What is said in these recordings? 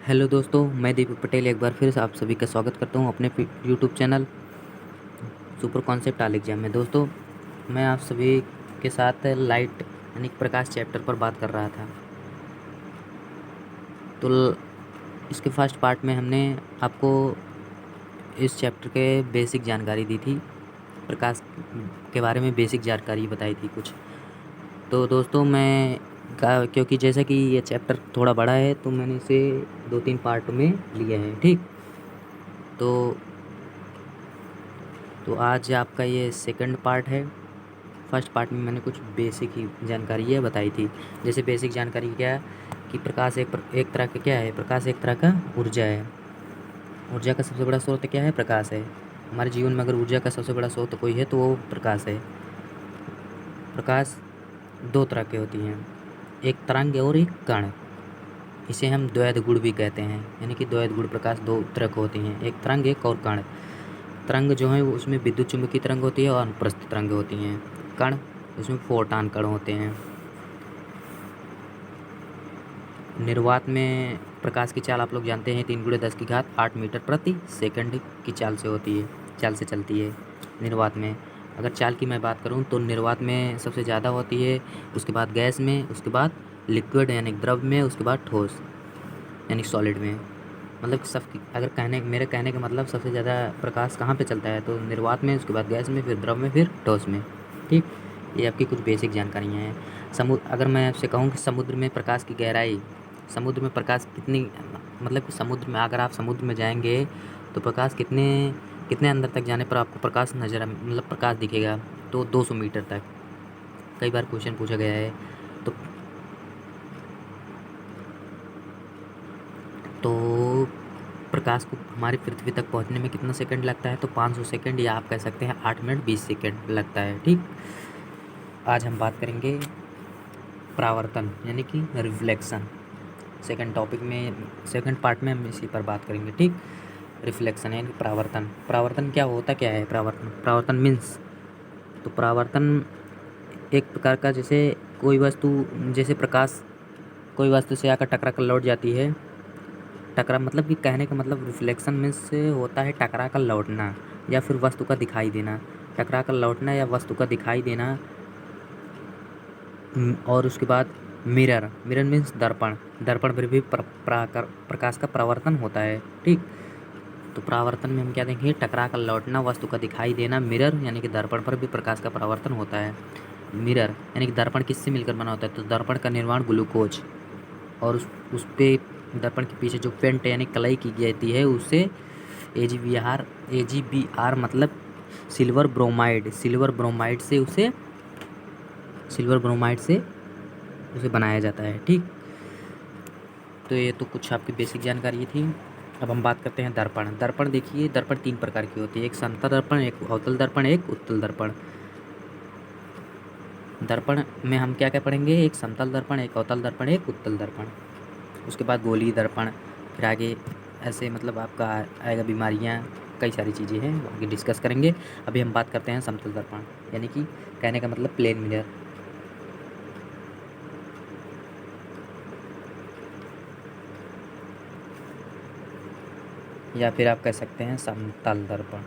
Hello दोस्तों, मैं दीपक पटेल एक बार फिर से आप सभी का स्वागत करता हूं अपने यूट्यूब चैनल सुपर कॉन्सेप्ट आल एग्जाम में। दोस्तों, मैं आप सभी के साथ लाइट यानी कि प्रकाश चैप्टर पर बात कर रहा था। तो इसके फर्स्ट पार्ट में हमने आपको इस चैप्टर के बेसिक जानकारी दी थी, प्रकाश के बारे में बेसिक जानकारी बताई थी कुछ। तो दोस्तों क्योंकि जैसा कि ये चैप्टर थोड़ा बड़ा है तो मैंने इसे 2-3 पार्ट में लिया है। ठीक, तो आज आपका ये सेकंड पार्ट है। फर्स्ट पार्ट में मैंने कुछ बेसिक ही जानकारी है बताई थी। जैसे बेसिक जानकारी क्या है कि प्रकाश एक तरह का क्या है, प्रकाश एक तरह का ऊर्जा है। ऊर्जा का सबसे बड़ा स्रोत क्या है, प्रकाश है। हमारे जीवन में अगर ऊर्जा का सबसे बड़ा स्रोत कोई है तो वो प्रकाश है। प्रकाश दो तरह की होती हैं, एक तरंग और एक कण। इसे हम द्वैध गुण भी कहते हैं, यानी कि द्वैध गुण प्रकाश दो तरह की होती हैं, एक तरंग एक और कण। तरंग जो है उसमें विद्युत चुम्बकीय तरंग होती है और अनुप्रस्थ तरंग होती हैं। कण, उसमें फोटॉन कण होते हैं। निर्वात में प्रकाश की चाल आप लोग जानते हैं 3×10⁸ मीटर प्रति सेकंड की चाल से होती है, चाल से चलती है निर्वात में। अगर चाल की मैं बात करूं तो निर्वात में सबसे ज़्यादा होती है, उसके बाद गैस में, उसके बाद लिक्विड यानी द्रव में, उसके बाद ठोस यानी सॉलिड में। मतलब अगर मेरे कहने का मतलब सबसे ज़्यादा प्रकाश कहाँ पे चलता है तो निर्वात में, उसके बाद गैस में, फिर द्रव में, फिर ठोस में। ठीक, ये आपकी कुछ बेसिक जानकारियाँ हैं। अगर मैं आपसे कहूँ कि समुद्र में प्रकाश की गहराई, समुद्र में प्रकाश कितनी, मतलब कि समुद्र में अगर आप समुद्र में जाएंगे तो प्रकाश कितने कितने अंदर तक जाने पर आपको प्रकाश मतलब प्रकाश दिखेगा, तो 200 मीटर तक। कई बार क्वेश्चन पूछा गया है। तो प्रकाश को हमारी पृथ्वी तक पहुंचने में कितना सेकंड लगता है, तो 500 सेकंड, या आप कह सकते हैं 8 मिनट 20 सेकंड लगता है। ठीक, आज हम बात करेंगे परावर्तन यानी कि रिफ्लेक्शन। सेकंड टॉपिक में, सेकंड पार्ट में हम इसी पर बात करेंगे। ठीक, रिफ्लेक्शन यानी परावर्तन। परावर्तन क्या है, परावर्तन मीन्स, तो परावर्तन एक प्रकार का, जैसे कोई वस्तु, जैसे प्रकाश कोई वस्तु से आकर टकरा कर लौट जाती है। टकरा मतलब कि कहने का मतलब रिफ्लेक्शन मीन्स से होता है टकरा कर लौटना या फिर वस्तु का दिखाई देना। टकरा कर लौटना या वस्तु का दिखाई देना। और उसके बाद मिरर मीन्स दर्पण। दर्पण पर भी प्रकाश का परावर्तन होता है। ठीक, तो परावर्तन में हम क्या देखेंगे, टकरा कर लौटना, वस्तु का दिखाई देना। मिरर यानी कि दर्पण पर भी प्रकाश का परावर्तन होता है। मिरर यानी कि दर्पण किससे मिलकर बना होता है, तो दर्पण का निर्माण ग्लूकोज और उस पे दर्पण के पीछे जो पेंट यानी कलई की जाती है उससे AgBr मतलब सिल्वर ब्रोमाइड से उसे बनाया जाता है। ठीक, तो ये तो कुछ आपकी बेसिक जानकारी थी। अब हम बात करते हैं दर्पण। दर्पण देखिए, दर्पण 3 प्रकार की होती है, एक समतल दर्पण, एक अवतल दर्पण, एक उत्तल दर्पण। दर्पण में हम क्या क्या पढ़ेंगे, एक समतल दर्पण, एक अवतल दर्पण, एक उत्तल दर्पण। उसके बाद गोलीय दर्पण, फिर आगे ऐसे मतलब आपका आएगा बीमारियाँ, कई सारी चीज़ें हैं वो आगे डिस्कस करेंगे। अभी हम बात करते हैं समतल दर्पण, यानी कि कहने का मतलब प्लेन मिरर। या फिर आप कह सकते हैं समतल दर्पण।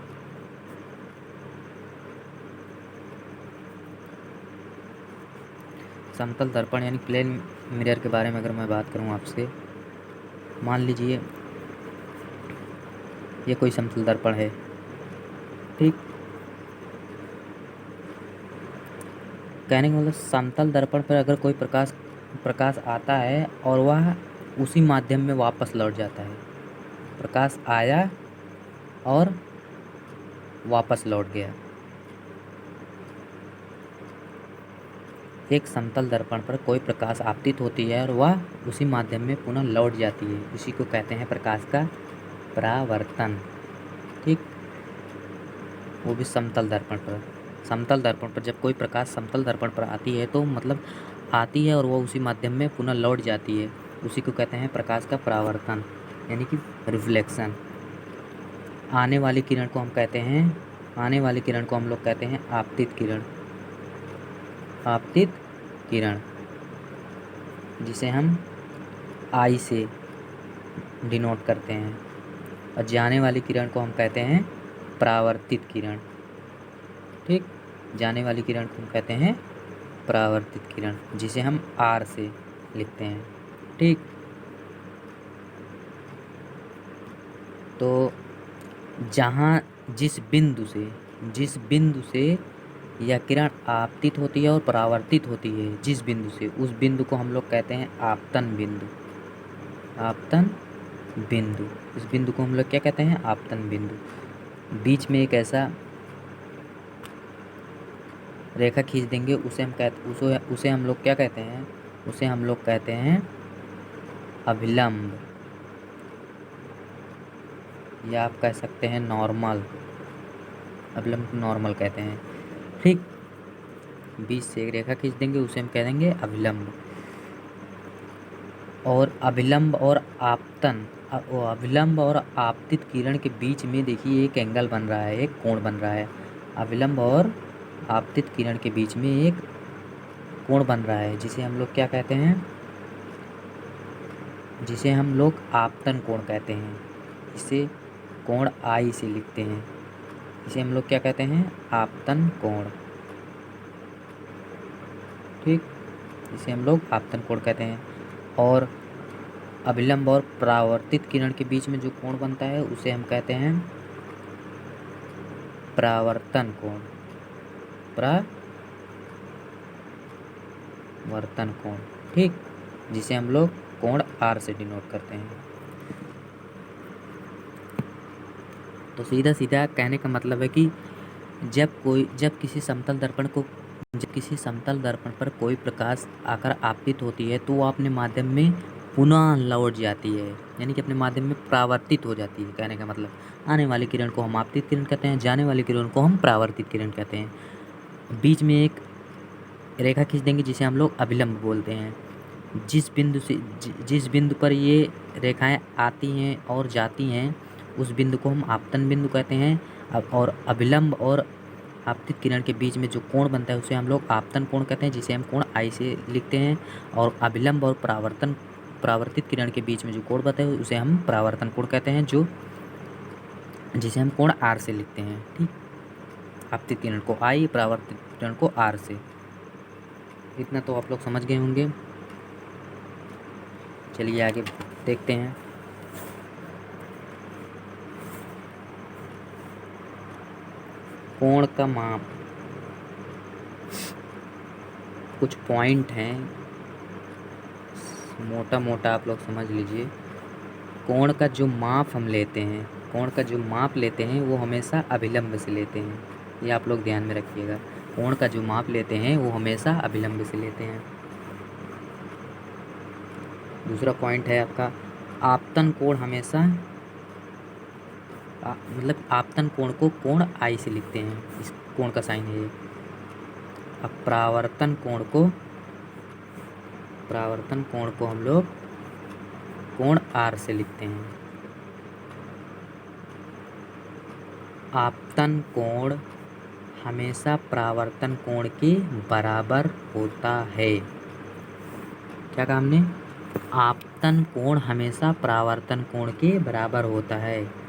समतल दर्पण यानी प्लेन मिरर के बारे में अगर मैं बात करूं आपसे, मान लीजिए ये कोई समतल दर्पण है। ठीक, कहने का मतलब समतल दर्पण पर अगर कोई प्रकाश आता है और वह उसी माध्यम में वापस लौट जाता है। प्रकाश आया और वापस लौट गया। एक समतल दर्पण पर कोई प्रकाश आपतित होती है और वह उसी माध्यम में पुनः लौट जाती है, इसी को कहते हैं प्रकाश का परावर्तन। ठीक, वो भी समतल दर्पण पर। समतल दर्पण पर जब कोई प्रकाश समतल दर्पण पर आती है तो मतलब आती है और वह उसी माध्यम में पुनः लौट जाती है, उसी को कहते हैं प्रकाश का परावर्तन यानी कि रिफ्लेक्शन। आने वाली किरण को हम कहते हैं, आने वाली किरण को हम लोग कहते हैं आपतित किरण। आपतित किरण जिसे हम आई से डिनोट करते हैं। और जाने वाली किरण को हम कहते हैं परावर्तित किरण। ठीक, जाने वाली किरण को हम कहते हैं परावर्तित किरण, जिसे हम R से लिखते हैं। ठीक, तो जहाँ जिस बिंदु से यह किरण आपतित होती है और परावर्तित होती है, जिस बिंदु से, उस बिंदु को हम लोग कहते हैं आपतन बिंदु। आपतन बिंदु, इस बिंदु को हम लोग क्या कहते हैं? आपतन बिंदु। बीच में एक ऐसा रेखा खींच देंगे, उसे हम लोग क्या कहते हैं? उसे हम लोग कहते हैं अभिलंब, या आप कह सकते हैं नॉर्मल। अभिलंब नॉर्मल कहते हैं। ठीक, बीच से एक रेखा खींच देंगे, उसे हम कह देंगे अभिलंब। और अभिलंब और आपतित किरण के बीच में देखिए एक एंगल बन रहा है, एक कोण बन रहा है। अभिलंब और आपतित किरण के बीच में एक कोण बन रहा है, जिसे हम लोग क्या कहते हैं? जिसे हम लोग आपतन कोण कहते हैं। इसे कोण I से लिखते हैं। इसे हम लोग क्या कहते हैं? आपतन कोण। ठीक, इसे हम लोग आपतन कोण कहते हैं। और अभिलंब और परावर्तित किरण के बीच में जो कोण बनता है, उसे हम कहते हैं परावर्तन कोण। परावर्तन कोण, ठीक, जिसे हम लोग कोण R से डिनोट करते हैं। तो सीधा सीधा कहने का मतलब है कि जब किसी समतल दर्पण पर कोई प्रकाश आकर आपतित होती है, तो वो अपने माध्यम में पुनः लौट जाती है, यानी कि अपने माध्यम में परावर्तित हो जाती है। कहने का मतलब, आने वाली किरण को हम आपतित किरण कहते हैं, जाने वाली किरण को हम परावर्तित किरण कहते हैं। बीच में एक रेखा खींच देंगे, जिसे हम लोग अभिलंब बोलते हैं। जिस बिंदु पर ये रेखाएं आती हैं और जाती हैं, उस बिंदु को हम आपतन बिंदु कहते हैं। और अभिलंब और आपतित किरण के बीच में जो कोण बनता है, उसे हम लोग आपतन कोण कहते हैं, जिसे हम कोण I से लिखते हैं। और अभिलंब और परावर्तित किरण के बीच में जो कोण बनता है, उसे हम परावर्तन कोण कहते हैं, जिसे हम कोण R से लिखते हैं। ठीक, आपतित किरण को I, परावर्तित किरण को R से। इतना तो आप लोग समझ गए होंगे। चलिए आगे देखते हैं। कोण का माप, कुछ पॉइंट हैं, मोटा मोटा आप लोग समझ लीजिए। कोण का जो माप हम लेते हैं, वो हमेशा अभिलंब से लेते हैं। ये आप लोग ध्यान में रखिएगा। कोण का जो माप लेते हैं, वो हमेशा अभिलंब से लेते हैं। दूसरा पॉइंट है आपका, आपतन कोण हमेशा मतलब आपतन कोण को कोण I से लिखते हैं। इस कोण का साइन है ये। अब परावर्तन कोण को हम लोग कोण R से लिखते हैं। आपतन कोण हमेशा परावर्तन कोण के बराबर होता है। क्या कहा हमने? आपतन कोण हमेशा परावर्तन कोण के बराबर होता है।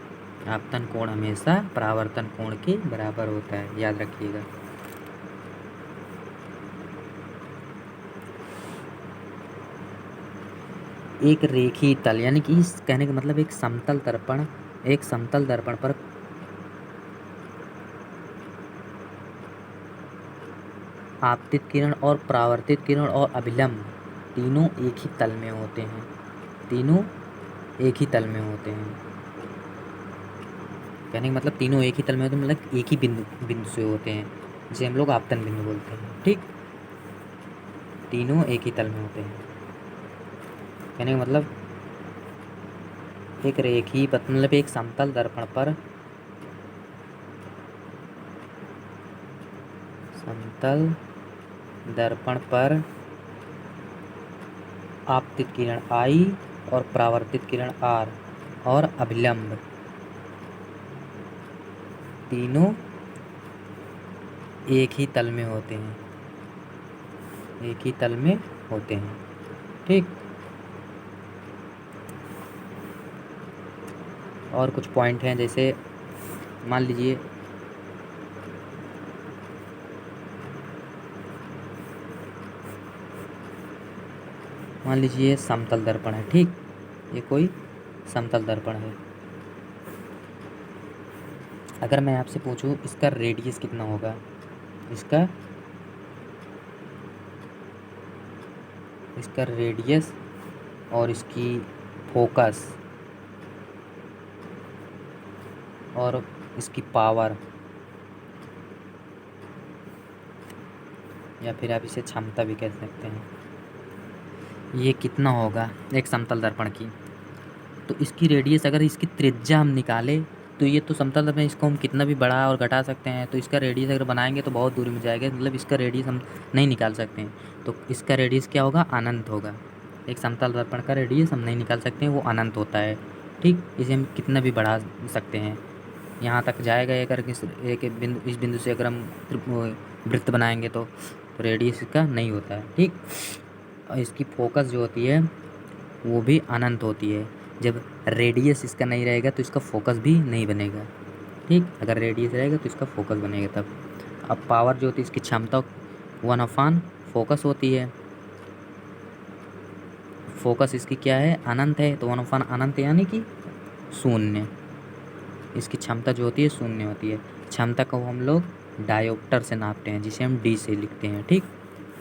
आपतन कोण हमेशा परावर्तन कोण के बराबर होता है, याद रखिएगा। एक रेखीय तल, यानी कि इस कहने का मतलब एक समतल दर्पण पर आपतित किरण और परावर्तित किरण और अभिलंब तीनों एक ही तल में होते हैं। कहने का मतलब तीनों एक ही तल में होते हैं, मतलब एक ही बिंदु से होते हैं, जिसे हम लोग आपतन बिंदु बोलते हैं। ठीक, तीनों एक ही तल में होते हैं। कहने का मतलब एक रेखीय मतलब एक समतल दर्पण पर आपतित किरण I और परावर्तित किरण R और अभिलंब तीनों एक ही तल में होते हैं। ठीक, और कुछ पॉइंट हैं, जैसे मान लीजिए समतल दर्पण है, ठीक, ये कोई समतल दर्पण है। अगर मैं आपसे पूछूं इसका रेडियस कितना होगा, इसका रेडियस और इसकी फोकस और इसकी पावर, या फिर आप इसे क्षमता भी कह सकते हैं, ये कितना होगा एक समतल दर्पण की। तो इसकी रेडियस, अगर इसकी त्रिज्या हम निकालें तो ये तो समतल दर्पण, इसको हम कितना भी बढ़ा और घटा सकते हैं, तो इसका रेडियस अगर बनाएंगे तो बहुत दूरी में जाएगा, मतलब इसका रेडियस हम नहीं निकाल सकते हैं। तो इसका रेडियस क्या होगा, अनंत होगा। एक समतल दर्पण का रेडियस हम नहीं निकाल सकते हैं, वो अनंत होता है, ठीक। इसे हम कितना भी बढ़ा सकते हैं, यहाँ तक जाएगा। अगर इस बिंदु से अगर हम वृत्त बनाएंगे तो रेडियस इसका नहीं होता है, ठीक। और इसकी फोकस जो होती है वो भी अनंत होती है। जब रेडियस इसका नहीं रहेगा तो इसका फोकस भी नहीं बनेगा, ठीक। अगर रेडियस रहेगा तो इसका फोकस बनेगा तब। अब पावर जो होती है, इसकी क्षमता 1/, फोकस होती है। फोकस इसकी क्या है, अनंत है, तो 1/, अनंत यानी कि 0। इसकी क्षमता जो होती है 0 होती है। क्षमता को हम लोग डायोप्टर से नापते हैं, जिसे हम डी से लिखते हैं, ठीक।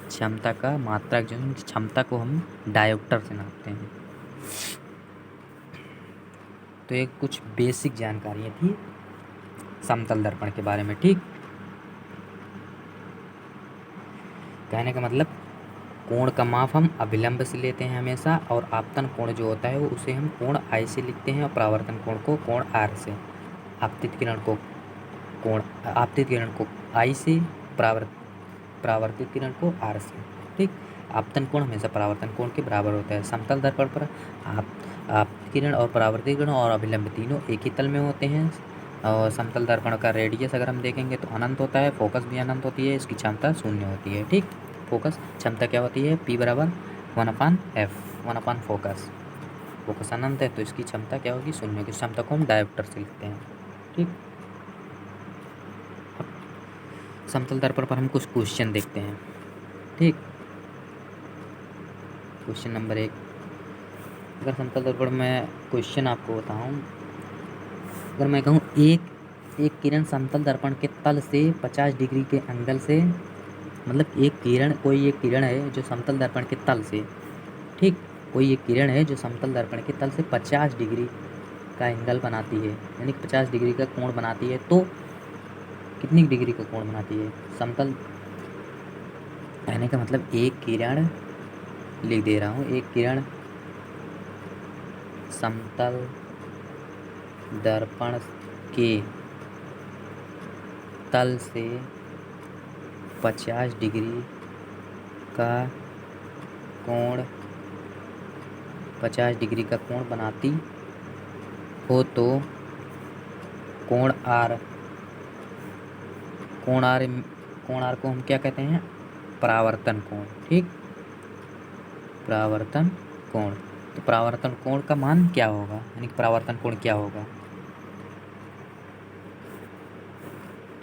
क्षमता का मात्रक जो है, क्षमता को हम डायोप्टर से नापते हैं। तो ये कुछ बेसिक जानकारियाँ थी समतल दर्पण के बारे में, ठीक। कहने का मतलब, कोण का माप हम अभिलंब से लेते हैं हमेशा, और आपतन कोण जो होता है वो उसे हम कोण आई से लिखते हैं, और परावर्तन कोण को कोण आर से। आपतित किरण को आई से, परावर्तित किरण को आर से, ठीक। आपतन कोण हमेशा परावर्तन कोण के बराबर होता है। समतल दर्पण पर आपतित किरण और परावर्तित किरण और अभिलंब तीनों एक ही तल में होते हैं। और समतल दर्पण का रेडियस अगर हम देखेंगे तो अनंत होता है, फोकस भी अनंत होती है, इसकी क्षमता 0 होती है, ठीक। फोकस क्षमता क्या होती है, P बराबर 1/f, 1/, फोकस अनंत है तो इसकी क्षमता क्या होगी, 0 की। क्षमता को हम डायोप्टर से लिखते हैं, ठीक। समतल दर्पण पर हम कुछ क्वेश्चन देखते हैं, ठीक। क्वेश्चन नंबर 1, अगर समतल दर्पण में क्वेश्चन आपको बताऊं, अगर मैं कहूं एक किरण समतल दर्पण के तल से 50 डिग्री के एंगल से, मतलब एक किरण है जो समतल दर्पण के तल से, ठीक, कोई एक किरण है जो समतल दर्पण के तल से 50 डिग्री का एंगल बनाती है, यानी 50 डिग्री का कोण बनाती है, तो कितनी डिग्री का कोण बनाती है समतल। कहने का मतलब, एक किरण, लिख दे रहा हूँ, एक किरण समतल दर्पण के तल से 50 डिग्री का कोण 50 डिग्री का कोण बनाती हो तो कोण आर को हम क्या कहते हैं, परावर्तन कोण, ठीक, परावर्तन कोण। तो परावर्तन कोण का मान क्या होगा, यानी परावर्तन कोण क्या होगा।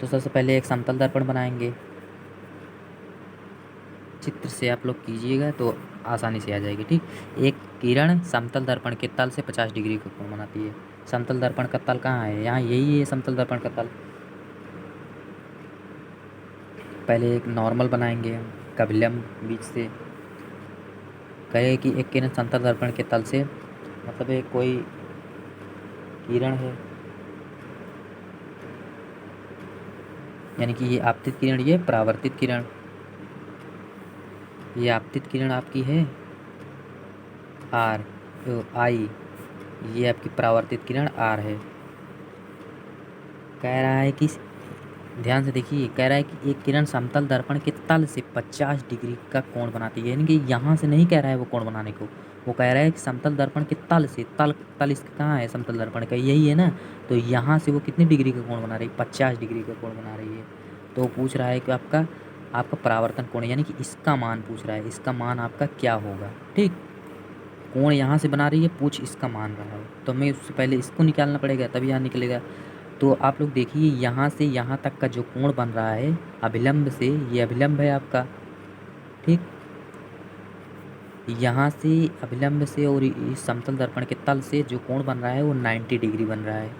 तो सबसे पहले एक समतल दर्पण बनाएंगे, चित्र से आप लोग कीजिएगा तो आसानी से आ जाएगी, ठीक। एक किरण समतल दर्पण के तल से 50 डिग्री का कोण बनाती है। समतल दर्पण का तल कहाँ है, यहाँ यही है समतल दर्पण का तल। पहले एक नॉर्मल बनाएंगे हम, अभिलंब बीच से। कहे कि एक किरण समतल दर्पण के तल से, मतलब एक कोई किरण है, यानी कि ये आपतित किरण, ये परावर्तित किरण, ये आपतित किरण आपकी है आई, ये आपकी परावर्तित किरण आर है। कह रहा है कि, ध्यान से देखिए, कह रहा है कि एक किरण समतल दर्पण के तल से 50 डिग्री का कोण बनाती है, यानी कि यहाँ से नहीं कह रहा है वो कोण बनाने को, वो कह रहा है कि समतल दर्पण के तल से, तल इसका कहाँ है, समतल दर्पण का यही है ना, तो यहाँ से वो कितनी डिग्री का कोण बना रही है, 50 डिग्री का कोण बना रही है। तो पूछ रहा है कि आपका परावर्तन कोण, यानी कि इसका मान पूछ रहा है, इसका मान आपका क्या होगा, ठीक। कोण यहाँ से बना रही है, पूछ इसका मान रहा है, तो हमें उससे पहले इसको निकालना पड़ेगा, तभी यहाँ निकलेगा। तो आप लोग देखिए यहाँ से यहाँ तक का जो कोण बन रहा है अभिलंब से, ये अभिलंब है आपका, ठीक। यहाँ से अभिलंब से और इस समतल दर्पण के तल से जो कोण बन रहा है वो 90 डिग्री बन रहा है।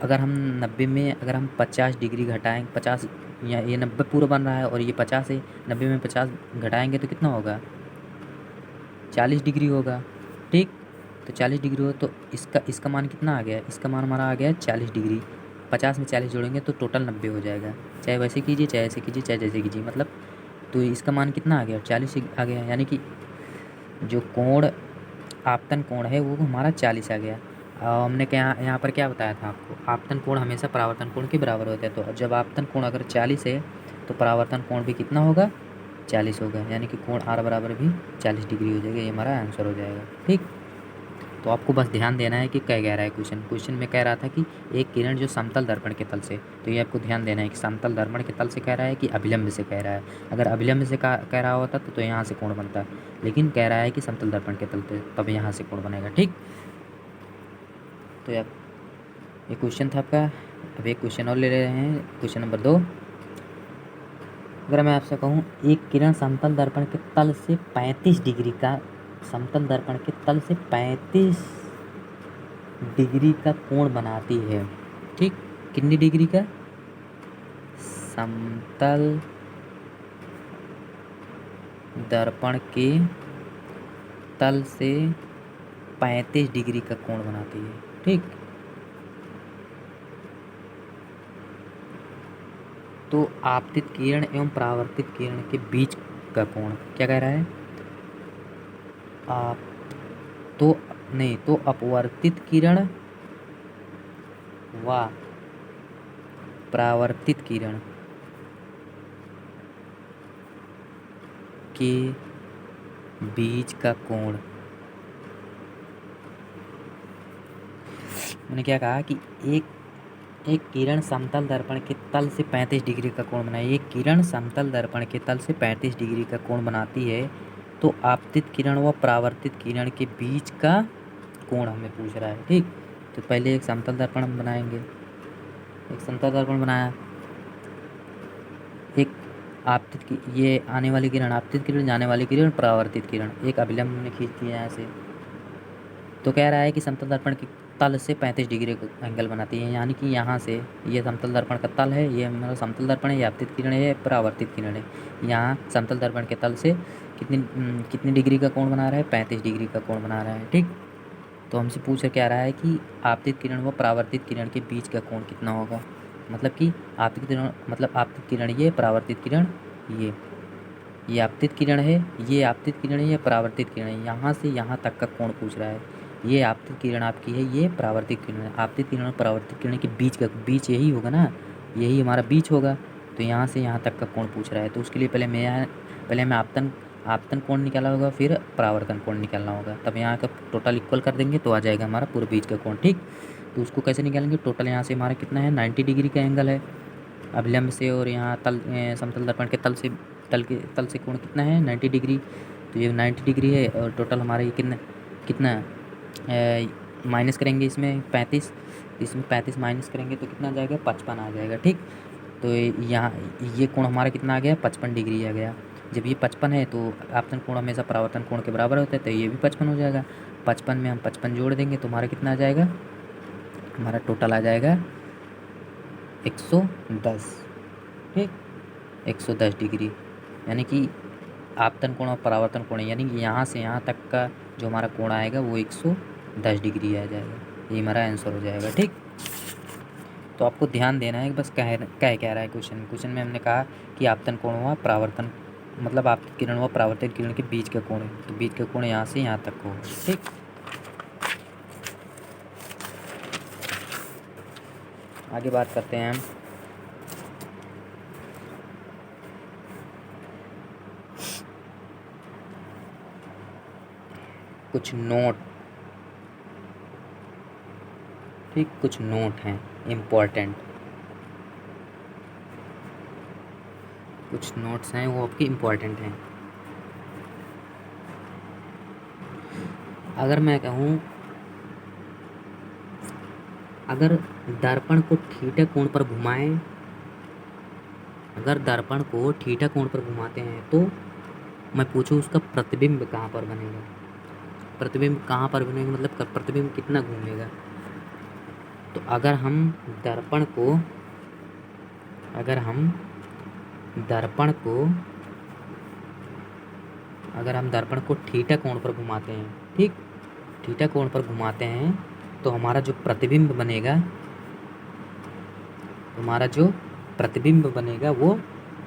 अगर हम 90 में अगर हम 50 डिग्री घटाएं, 50 या ये 90 पूरा बन रहा है और ये 50 है, 90 में 50 घटाएंगे तो कितना होगा, 40 डिग्री होगा, ठीक। तो 40 डिग्री हो तो इसका मान कितना आ गया, इसका मान हमारा आ गया 40 डिग्री। 50 में 40 जोड़ेंगे तो टोटल 90 हो जाएगा। चाहे वैसे कीजिए, चाहे ऐसे कीजिए, चाहे जैसे कीजिए, मतलब तो इसका मान कितना आ गया, 40 आ गया। यानी कि जो कोण आपतन कोण है वो हमारा 40 आ गया। हमने क्या यहाँ पर क्या बताया था आपको, आपतन कोण हमेशा परावर्तन कोण के बराबर होता है। तो जब आपतन कोण अगर 40 है तो परावर्तन कोण भी कितना होगा, 40 होगा। यानी कि कोण आर बराबर भी 40 डिग्री हो जाएगा। ये हमारा आंसर हो जाएगा, ठीक। तो आपको बस ध्यान देना है कि क्या कह रहा है क्वेश्चन में कह रहा था कि एक किरण जो समतल दर्पण के तल से, तो ये आपको ध्यान देना है कि समतल दर्पण के तल से कह रहा है कि अभिलंब से कह रहा है। अगर अभिलंब से कह रहा होता तो यहाँ से कोण बनता, लेकिन कह रहा है कि समतल दर्पण के तल से, तब यहाँ से कोण बनेगा, ठीक। तो यार ये क्वेश्चन था आपका। अब एक क्वेश्चन और ले रहे हैं, क्वेश्चन नंबर 2। अगर मैं आपसे कहूँ एक किरण समतल दर्पण के तल से 35 डिग्री का, समतल दर्पण के तल से 35 डिग्री का कोण बनाती है, ठीक। कितनी डिग्री का, समतल दर्पण के तल से 35 डिग्री का कोण बनाती है, ठीक। तो आपतित किरण एवं परावर्तित किरण के बीच का कोण क्या कह रहा है, आप तो अपवर्तित किरण व परावर्तित किरण के बीच का कोण, मैंने क्या कहा कि एक किरण समतल दर्पण के तल से 35 डिग्री का कोण बनाए, एक किरण समतल दर्पण के तल से 35 डिग्री का कोण बनाती है, तो आपतित किरण व परावर्तित किरण के बीच का कोण हमें पूछ रहा है, ठीक। तो पहले एक समतल दर्पण हम बनाएंगे, एक समतल दर्पण बनाया, एक आपतित की ये आने वाली किरण आपतित किरण, जाने वाली किरण परावर्तित किरण, एक अभिलंब हमने खींच दिया यहाँ से। तो कह रहा है कि समतल दर्पण के तल से 35 डिग्री का एंगल बनाती है। यानी कि यहाँ से ये समतल दर्पण का तल है, ये हमारा समतल दर्पण है, ये आपतित किरण है, परावर्तित किरण है। यहाँ समतल दर्पण के तल से कितनी डिग्री का कोण बना रहा है, 35 डिग्री का कोण बना रहा है, ठीक। तो हमसे पूछ क्या रहा है कि आपतित किरण व परावर्तित किरण के बीच का कोण कितना होगा। मतलब कि आपतित किरण ये, परावर्तित किरण ये आपतित किरण है, ये आपतित किरण है, ये परावर्तित किरण है। यहाँ से यहाँ तक का कोण पूछ रहा है। ये आपतित किरण आपकी है, ये परावर्तित किरण है। आपतित किरण और परावर्तित किरण के बीच का, बीच यही होगा ना, यही हमारा बीच होगा। तो यहाँ से यहाँ तक का कोण पूछ रहा है। तो उसके लिए पहले हमें आपतन कोण निकालना होगा, फिर परावर्तन कोण निकालना होगा। तब यहाँ का टोटल इक्वल कर देंगे तो आ जाएगा हमारा पूरे बीच का कोण, ठीक। तो उसको कैसे निकालेंगे, टोटल यहाँ से हमारा कितना है, 90 डिग्री का एंगल है अभिलंब से, और यहाँ समतल दर्पण के तल से कोण कितना है, 90 डिग्री। तो ये 90 डिग्री है, और टोटल हमारा ये कितना माइनस करेंगे इसमें 35, इसमें 35 माइनस करेंगे तो कितना आ जाएगा, 55 आ जाएगा, ठीक। तो यहाँ ये कोण हमारा कितना आ गया, 55 डिग्री आ गया। जब ये 55 है तो आपतन कोण हमेशा परावर्तन कोण के बराबर होता है, तो ये भी 55 हो जाएगा। 55 में हम 55 जोड़ देंगे तो हमारा कितना आ जाएगा, हमारा टोटल आ जाएगा 110, ठीक, 110 डिग्री। यानी कि आपतन कोण और परावर्तन कोण, यानी कि यहाँ से यहाँ तक का जो हमारा कोण आएगा वो 110 डिग्री आ जाएगा। ये हमारा आंसर हो जाएगा, ठीक। तो आपको ध्यान देना है कि बस कह रहा है क्वेश्चन में हमने कहा कि आपतन कोण हुआ, परावर्तन मतलब आपतित किरण व परावर्तित किरण के बीच का कोण है, तो बीच का कोण यहाँ से यहाँ तक होगा, ठीक। आगे बात करते हैं हम कुछ नोट, ठीक, कुछ नोट हैं इम्पोर्टेंट, कुछ नोट्स हैं वो आपके इम्पोर्टेंट हैं। अगर मैं कहूँ, अगर दर्पण को थीटा कोण पर घुमाएं, अगर दर्पण को थीटा कोण पर घुमाते हैं तो मैं पूछूं उसका प्रतिबिंब कहाँ पर बनेगा, प्रतिबिंब कहाँ पर बनेगा मतलब प्रतिबिंब कितना घूमेगा। तो अगर हम दर्पण को अगर हम दर्पण को थीटा कोण पर घुमाते हैं, ठीक, थीटा कोण पर घुमाते हैं तो हमारा जो प्रतिबिंब बनेगा वो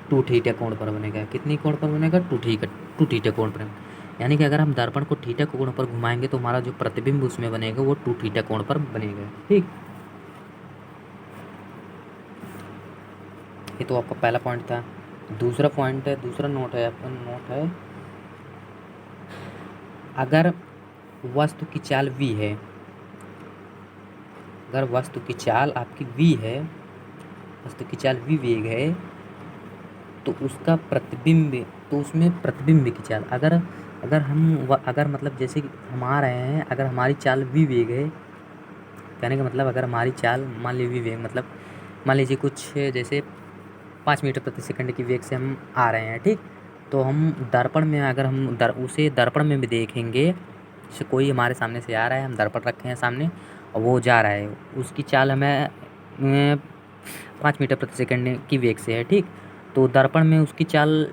2 थीटा कोण पर बनेगा। कितनी कोण पर बनेगा? 2 थीटा कोण पर। यानी कि अगर हम दर्पण को थीटा कोण पर घुमाएंगे तो हमारा जो प्रतिबिंब उसमें बनेगा वो 2 थीटा कोण पर बनेगा, ठीक। ये तो आपका पहला पॉइंट था। दूसरा पॉइंट है, दूसरा नोट है, अगर वस्तु की चाल v है, अगर वस्तु की चाल आपकी v है, वस्तु की चाल v वेग है, तो उसका प्रतिबिंब, तो उसमें प्रतिबिंब की चाल अगर मतलब जैसे कि हम आ रहे हैं, अगर हमारी चाल v वेग है, कहने का मतलब अगर हमारी चाल मान लीजिए v वेग मतलब मान लीजिए कुछ जैसे 5 मीटर प्रति सेकंड की वेग से हम आ रहे हैं, ठीक। तो हम दर्पण में अगर हम उसे दर्पण में भी देखेंगे, जैसे कोई हमारे सामने से आ रहा है, हम दर्पण रखे हैं सामने और वो जा रहा है, उसकी चाल हमें 5 मीटर प्रति सेकंड की वेग से है, ठीक। तो दर्पण में उसकी चाल,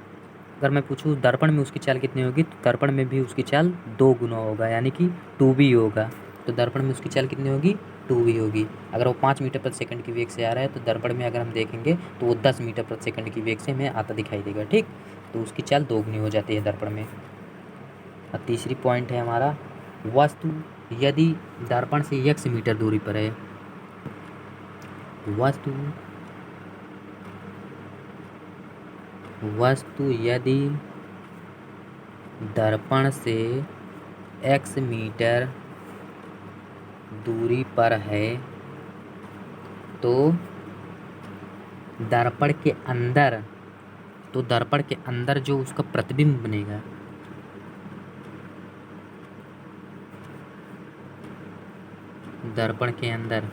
अगर मैं पूछूँ दर्पण में उसकी चाल कितनी होगी, तो दर्पण में भी उसकी चाल 2 गुना होगा, यानी कि 2v होगा। तो दर्पण में उसकी चाल कितनी होगी? 2v होगी। अगर वो 5 मीटर प्रति सेकंड की वेग से आ रहा है तो दर्पण में अगर हम देखेंगे तो वो 10 मीटर प्रति सेकंड की वेग से हमें आता दिखाई देगा, ठीक। तो उसकी चाल 2 गुनी हो जाती है दर्पण में। और तीसरी पॉइंट है हमारा, वस्तु यदि दर्पण से x मीटर दूरी पर है, वस्तु यदि दर्पण से x मीटर दूरी पर है तो दर्पण के अंदर जो उसका प्रतिबिंब बनेगा, दर्पण के अंदर,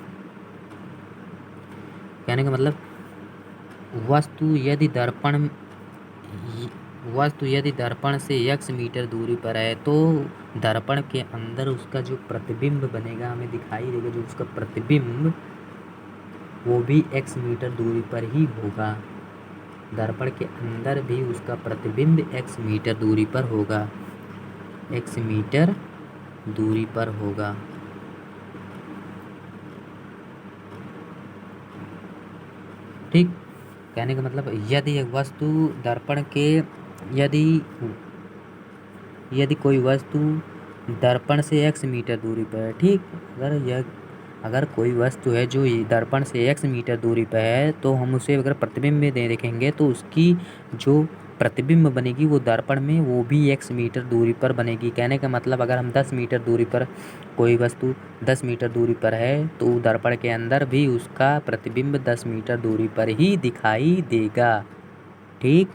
कहने का मतलब वस्तु यदि दर्पण से x मीटर दूरी पर है तो दर्पण के अंदर उसका जो प्रतिबिंब बनेगा, हमें दिखाई देगा जो उसका प्रतिबिंब, वो भी x मीटर दूरी पर ही होगा। दर्पण के अंदर भी उसका प्रतिबिंब x मीटर दूरी पर होगा, x मीटर दूरी पर होगा, ठीक। कहने का मतलब यदि एक वस्तु दर्पण के यदि कोई वस्तु दर्पण से x मीटर दूरी पर है, ठीक। अगर कोई वस्तु है जो दर्पण से x मीटर दूरी पर है तो हम उसे अगर प्रतिबिंब में देखेंगे तो उसकी जो प्रतिबिंब बनेगी वो दर्पण में वो भी x मीटर दूरी पर बनेगी। कहने का मतलब अगर हम 10 मीटर दूरी पर, कोई वस्तु 10 मीटर दूरी पर है तो दर्पण के अंदर भी उसका प्रतिबिंब 10 मीटर दूरी पर ही दिखाई देगा, ठीक।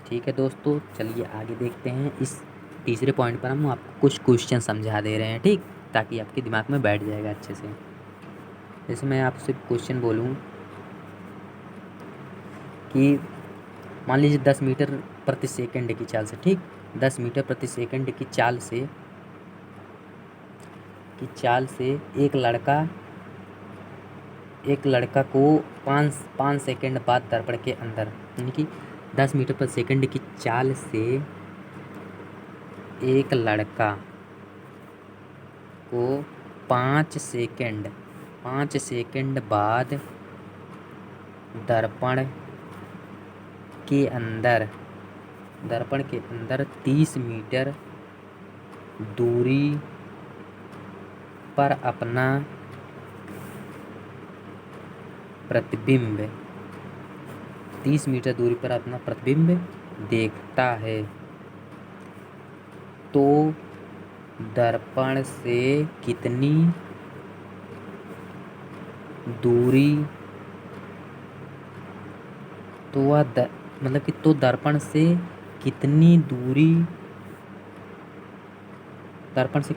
ठीक है दोस्तों, चलिए आगे देखते हैं। इस तीसरे पॉइंट पर हम आपको कुछ क्वेश्चन समझा दे रहे हैं, ठीक, ताकि आपके दिमाग में बैठ जाएगा अच्छे से। जैसे मैं आपसे क्वेश्चन बोलूँ कि मान लीजिए 10 मीटर प्रति सेकंड की चाल से, ठीक, 10 मीटर प्रति सेकंड की चाल से एक लड़का को 5 सेकंड बाद दर्पण के अंदर, यानी कि 10 मीटर प्रति सेकंड की चाल से एक लड़का को 5 सेकंड बाद दर्पण के अंदर 30 मीटर दूरी पर अपना प्रतिबिंब 30 मीटर दूरी पर अपना प्रतिबिंब देखता है तो दर्पण से कितनी दूरी, तो वह मतलब कि तो दर्पण से कितनी दूरी दर्पण से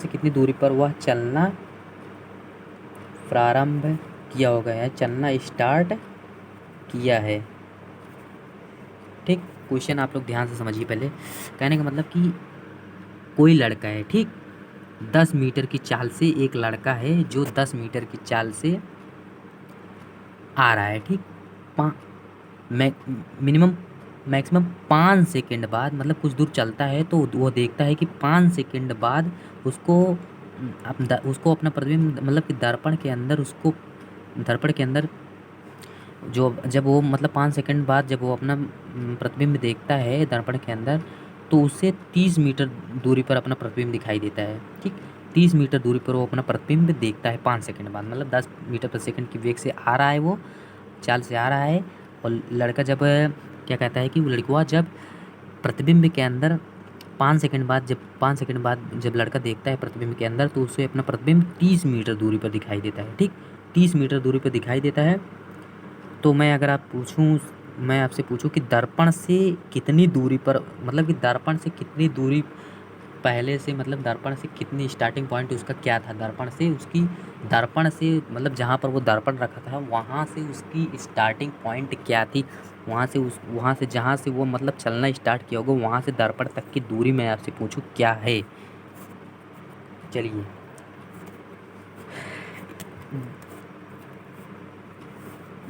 कितनी दूरी पर वह चलना प्रारंभ किया होगा, या चलना स्टार्ट किया है। ठीक, क्वेश्चन आप लोग ध्यान से समझिए। पहले कहने का मतलब कि कोई लड़का है, ठीक, 10 मीटर की चाल से एक लड़का है जो 10 मीटर की चाल से आ रहा है, ठीक, मिनिमम मैक्सिमम 5 सेकंड बाद, मतलब कुछ दूर चलता है तो वो देखता है कि 5 सेकंड बाद उसको अपना प्रतिबिंब, मतलब कि दर्पण के अंदर जो जब वो मतलब 5 सेकंड बाद जब वो अपना प्रतिबिंब देखता है दर्पण के अंदर, तो उससे 30 मीटर दूरी पर अपना प्रतिबिंब दिखाई देता है। ठीक, 30 मीटर दूरी पर वो अपना प्रतिबिंब देखता है 5 सेकंड बाद, मतलब 10 मीटर प्रति सेकंड की वेग से आ रहा है, वो चाल से आ रहा है। और लड़का जब क्या कहता है कि वो लड़का जब प्रतिबिंब के अंदर 5 सेकंड बाद जब लड़का देखता है प्रतिबिंब के अंदर, तो उसे अपना प्रतिबिंब 30 मीटर दूरी पर दिखाई देता है। ठीक, 30 मीटर दूरी पर दिखाई देता है। तो मैं आपसे पूछूं कि दर्पण से कितनी दूरी पर, मतलब कि दर्पण से कितनी दूरी पहले से, मतलब दर्पण से कितनी स्टार्टिंग पॉइंट उसका क्या था, दर्पण से मतलब जहाँ पर वो दर्पण रखा था वहाँ से उसकी स्टार्टिंग पॉइंट क्या थी, वहाँ से जहाँ से वो मतलब चलना स्टार्ट किया होगा वहाँ से दर्पण तक की दूरी मैं आपसे पूछूं क्या है। चलिए,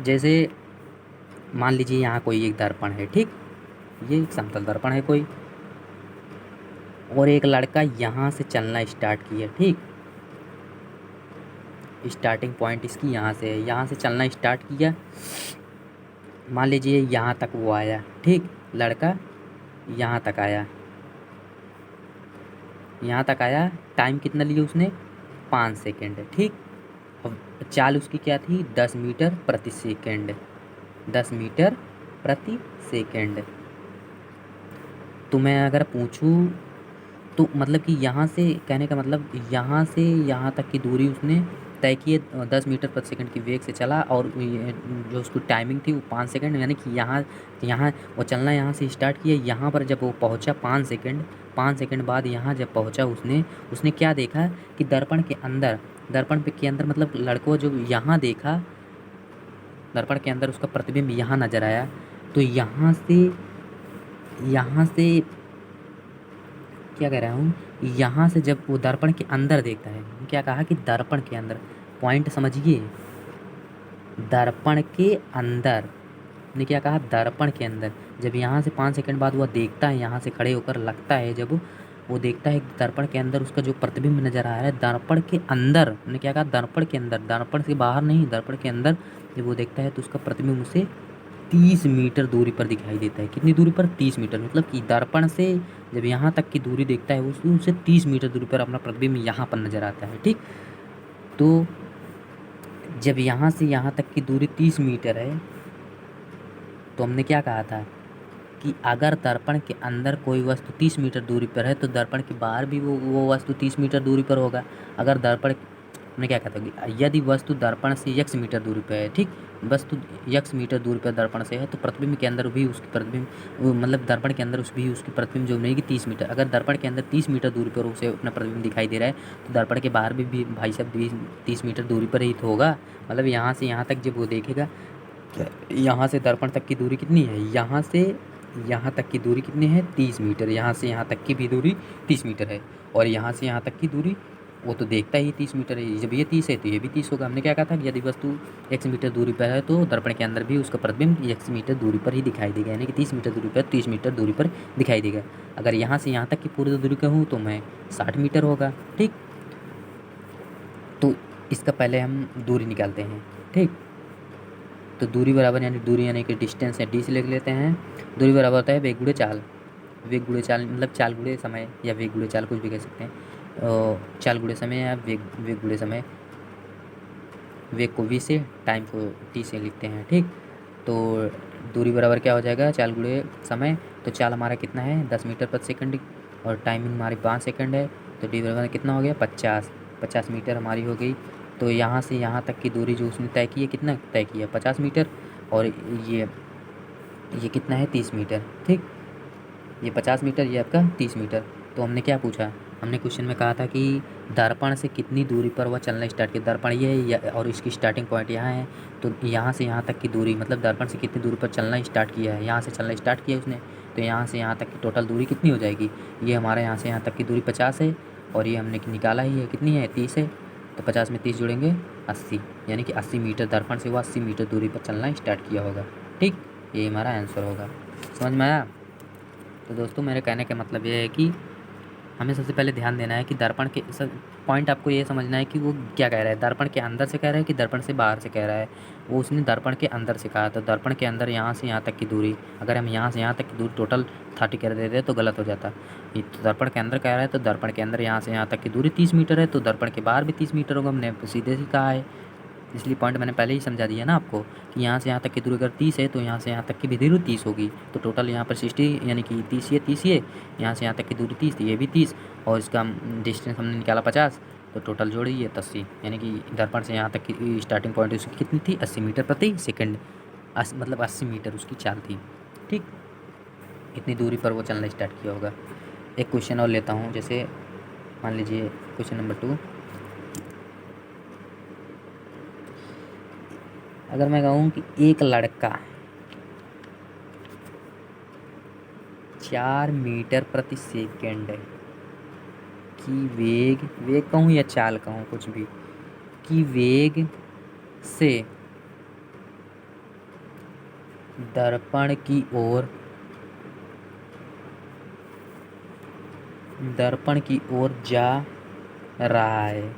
जैसे मान लीजिए यहाँ कोई एक दर्पण है, ठीक, ये एक समतल दर्पण है कोई, और एक लड़का यहाँ से चलना स्टार्ट किया, ठीक, स्टार्टिंग पॉइंट इसकी यहाँ से है, यहाँ से चलना स्टार्ट किया, मान लीजिए यहाँ तक वो आया, ठीक, लड़का यहाँ तक आया, टाइम कितना लिया उसने, 5 सेकेंड, ठीक। अब चाल उसकी क्या थी, 10 मीटर प्रति सेकेंड, 10 मीटर प्रति सेकेंड। तो मैं अगर पूछूं तो मतलब कि यहाँ से, कहने का मतलब यहाँ से यहाँ तक की दूरी उसने तय की है 10 मीटर प्रति सेकंड की वेग से चला, और जो उसकी टाइमिंग थी वो 5 सेकंड, यानी कि यहाँ वो चलना यहाँ से स्टार्ट किया, यहाँ पर जब वो पहुँचा 5 सेकंड बाद यहाँ जब पहुँचा उसने क्या देखा कि दर्पण के अंदर मतलब लड़कों जो यहाँ देखा, दर्पण के अंदर उसका प्रतिबिंब यहाँ नज़र आया। तो यहाँ से क्या कह रहा हूँ, यहाँ से जब वो दर्पण के अंदर देखता है, क्या कहा कि दर्पण के अंदर, पॉइंट समझिए, दर्पण के अंदर ने क्या कहा, दर्पण के अंदर जब यहाँ से 5 सेकंड बाद वह देखता है, यहाँ से खड़े होकर लगता है, जब वो देखता है दर्पण के अंदर उसका जो प्रतिबिंब नज़र आ रहा है, दर्पण के अंदर ने क्या कहा, दर्पण के अंदर, दर्पण से बाहर नहीं, दर्पण के अंदर जब वो देखता है तो उसका प्रतिबिंब उसे 30 मीटर दूरी पर दिखाई देता है। कितनी दूरी पर, 30 मीटर, मतलब कि दर्पण से जब यहाँ तक की दूरी देखता है उससे 30 मीटर दूरी पर अपना प्रतिबिंब यहाँ पर नज़र आता है, ठीक। तो जब यहाँ से यहाँ तक की दूरी 30 मीटर है, तो हमने क्या कहा था कि अगर दर्पण के अंदर कोई वस्तु 30 मीटर दूरी पर है तो दर्पण के बाहर भी वो वस्तु 30 मीटर दूरी पर होगा। अगर दर्पण, हमने क्या कहा था, यदि वस्तु दर्पण से x मीटर दूरी पर है, ठीक, वस्तु x मीटर दूरी पर दर्पण से है, तो प्रतिबिंब के अंदर भी उसकी प्रतिबिंब, मतलब दर्पण के अंदर उसकी प्रतिबिंब जो बनेगी 30 मीटर। अगर दर्पण के अंदर 30 मीटर दूरी पर उसे अपना प्रतिबिंब दिखाई दे रहा है, तो दर्पण के बाहर भी भाई साहब 30 मीटर दूरी पर ही तो होगा। मतलब यहाँ से यहाँ तक जब वो देखेगा, यहाँ से दर्पण तक की दूरी कितनी है, यहाँ से यहाँ तक की दूरी कितनी है, 30 मीटर, यहाँ से यहाँ तक की भी दूरी 30 मीटर है, और यहाँ से यहाँ तक की दूरी वो तो देखता ही 30 मीटर है। जब ये 30 है तो ये भी 30 होगा। हमने क्या कहा था कि यदि वस्तु x मीटर दूरी पर है तो दर्पण के अंदर भी उसका प्रतिबिंब x मीटर दूरी पर ही दिखाई देगा, यानी कि 30 मीटर दूरी पर 30 मीटर दूरी पर दिखाई देगा। अगर यहाँ से यहाँ तक की पूरी दूरी का हूँ तो मैं 60 मीटर होगा, ठीक। तो इसका पहले हम दूरी निकालते हैं, ठीक। तो दूरी बराबर यानी कि डिस्टेंस है, डी से लिख लेते हैं। दूरी बराबर होता है वेग गुणे चाल, मतलब चाल गुणे समय, या वेग गुणे चाल, कुछ भी कह सकते हैं। चाल गुणे समय या वेग गुणे समय, वेग को v से, टाइम को t से लिखते हैं, ठीक। तो दूरी बराबर क्या हो जाएगा, चाल गुणे समय। तो चाल हमारा कितना है, 10 मीटर प्रति सेकंड, और टाइमिंग हमारी 5 सेकंड है। तो डी बराबर कितना हो गया, 50 मीटर हमारी हो गई। तो यहाँ से यहाँ तक की दूरी जो उसने तय की है, कितना तय किया, 50 मीटर, और ये कितना है, 30 मीटर, ठीक। ये 50 मीटर, ये आपका 30 मीटर। तो हमने क्या पूछा, हमने क्वेश्चन में कहा था कि दर्पण से कितनी दूरी पर वह चलना स्टार्ट किया। दर्पण ये है और इसकी स्टार्टिंग पॉइंट यहाँ है, तो यहाँ से यहाँ तक की दूरी, मतलब दर्पण से कितनी दूरी पर चलना स्टार्ट किया है, यहाँ से चलना स्टार्ट किया उसने, तो यहाँ से यहाँ तक की टोटल दूरी कितनी हो जाएगी। ये हमारा यहाँ से यहाँ तक की दूरी 50 है, और ये हमने निकाला ही है, कितनी है 30 है, तो 50 में 30 जोड़ेंगे 80, यानी कि 80 मीटर दर्पण से वो 80 मीटर दूरी पर चलना स्टार्ट किया होगा। ठीक, ये हमारा आंसर होगा। समझ में आया। तो दोस्तों मेरे कहने का मतलब ये है कि हमें सबसे पहले ध्यान देना है कि दर्पण के पॉइंट आपको ये समझना है कि वो क्या कह रहा है, दर्पण के अंदर से कह रहा है कि दर्पण से बाहर से कह रहा है। वो उसने दर्पण के अंदर से कहा, तो दर्पण के अंदर यहाँ से यहाँ तक की दूरी, अगर हम यहाँ से यहाँ तक की दूरी टोटल 30 कर देते तो गलत हो जाता। ये तो दर्पण के अंदर कह रहा है, तो दर्पण के अंदर यहाँ से यहाँ तक की दूरी 30 मीटर है, तो दर्पण के बाहर भी 30 मीटर होगा। हमने सीधे ही कहा है, इसलिए पॉइंट मैंने पहले ही समझा दिया ना आपको कि यहाँ से यहाँ तक की दूरी अगर 30 है, तो यहाँ से यहाँ तक की भी दूरी 30 होगी। तो टोटल यहाँ पर 60, यानी कि 30 ये यहाँ से यहाँ तक की दूरी 30 थी, ये भी 30, और इसका डिस्टेंस हमने निकाला 50, तो टोटल जोड़िए 80, यानी कि दर्पण से यहाँ तक की स्टार्टिंग पॉइंट उसकी कितनी थी, 80 मीटर प्रति सेकेंड, मतलब 80 मीटर उसकी चाल थी। ठीक, इतनी दूरी पर वो चलना स्टार्ट किया होगा। एक क्वेश्चन और लेता हूँ, जैसे मान लीजिए क्वेश्चन नंबर 2। अगर मैं कहूँ कि एक लड़का 4 मीटर प्रति सेकेंड की वेग कहूँ या चाल कहूँ, कुछ भी, की वेग से दर्पण की ओर जा रहा है,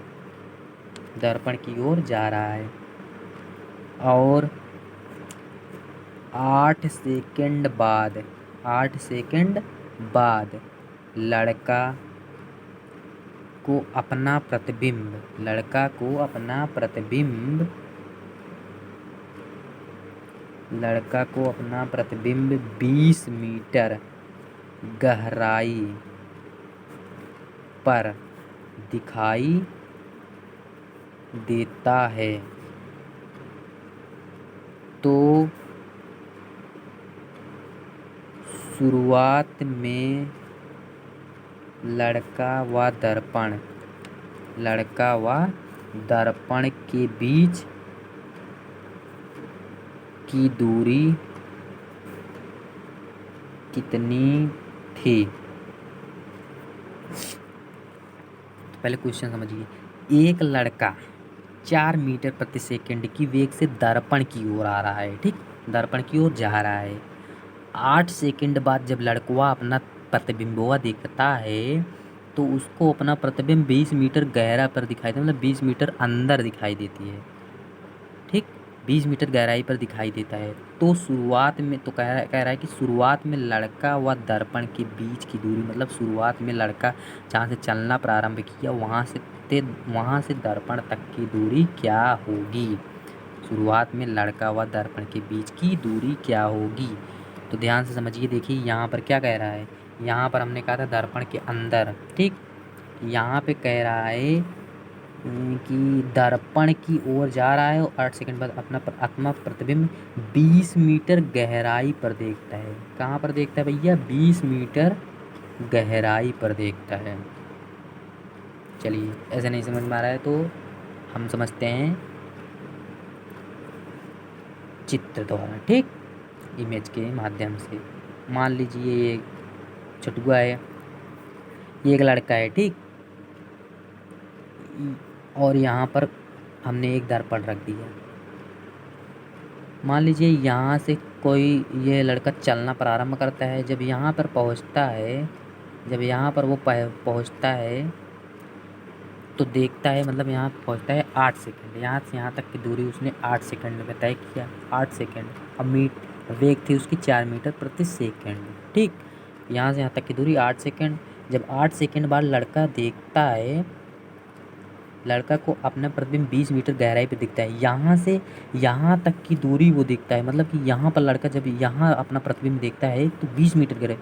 दर्पण की ओर जा रहा है, और 8 सेकंड बाद लड़का को अपना प्रतिबिंब 20 मीटर गहराई पर दिखाई देता है, तो शुरुआत में लड़का व दर्पण के बीच की दूरी कितनी थी। पहले क्वेश्चन समझिए, एक लड़का 4 मीटर प्रति सेकंड की वेग से दर्पण की ओर आ रहा है। ठीक, दर्पण की ओर जा रहा है। 8 सेकंड बाद जब लड़का अपना प्रतिबिंबवा देखता है, तो उसको अपना प्रतिबिंब 20 मीटर गहरा पर दिखाई देता है, मतलब 20 मीटर अंदर दिखाई देती है। ठीक, 20 मीटर गहराई पर दिखाई देता है। तो शुरुआत में तो कह रहा है कि शुरुआत में लड़का व दर्पण के बीच की दूरी, मतलब शुरुआत में लड़का जहाँ से चलना प्रारंभ किया वहाँ से दर्पण तक की दूरी क्या होगी। शुरुआत में लड़का व दर्पण के बीच की दूरी क्या होगी। तो ध्यान से समझिए, देखिए यहाँ पर क्या कह रहा है, यहाँ पर हमने कहा था दर्पण के अंदर। ठीक, यहाँ पे कह रहा है कि दर्पण की ओर जा रहा है और 8 सेकंड बाद अपना प्रतिबिंब 20 मीटर गहराई पर देखता है। कहाँ पर देखता है भैया, 20 मीटर गहराई पर देखता है। चलिए, ऐसे नहीं समझ में आ रहा है तो हम समझते हैं चित्र द्वारा। ठीक, इमेज के माध्यम से। मान लीजिए ये छठुआ है, ये एक लड़का है। ठीक, और यहाँ पर हमने एक दर्पण रख दिया। मान लीजिए यहाँ से कोई ये लड़का चलना प्रारंभ करता है। जब यहाँ पर पहुँचता है, जब यहाँ पर वो पहुँचता है तो देखता है, मतलब यहाँ पहुँचता है 8 सेकंड, यहाँ से यहाँ तक की दूरी उसने 8 सेकंड में तय किया। 8 सेकंड, अब वेग थी उसकी 4 मीटर प्रति सेकंड। ठीक, यहाँ से यहाँ तक की दूरी 8 सेकंड। जब 8 सेकंड बाद लड़का देखता है, लड़का को अपना प्रतिबिंब 20 मीटर गहराई पे दिखता है। यहाँ से यहाँ तक की दूरी वो देखता है, मतलब कि यहाँ पर लड़का जब यहाँ अपना प्रतिबिंब देखता है तो 20 मीटर गहराई,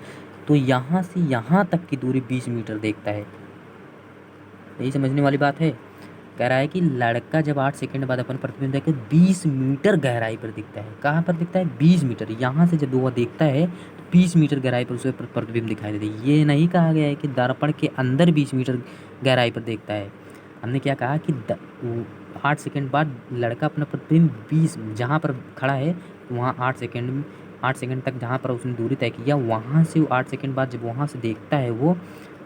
तो यहाँ से यहाँ तक की दूरी 20 मीटर देखता है। यही समझने वाली बात है। कह रहा है कि लड़का जब 8 सेकंड बाद अपन प्रतिबिंब देखो 20 मीटर गहराई पर दिखता है। कहाँ पर दिखता है? 20 मीटर। यहाँ से जब वो देखता है तो 20 मीटर गहराई पर उसे प्रतिबिंब दिखाई देता है। ये नहीं कहा गया है कि दर्पण के अंदर 20 मीटर गहराई पर देखता है। हमने क्या कहा कि 8 सेकंड बाद लड़का अपना प्रतिबिंब 20 जहाँ पर खड़ा है वहाँ 8 सेकंड तक जहाँ पर उसने दूरी तय किया वहाँ से 8 सेकंड बाद जब वहाँ से देखता है वो,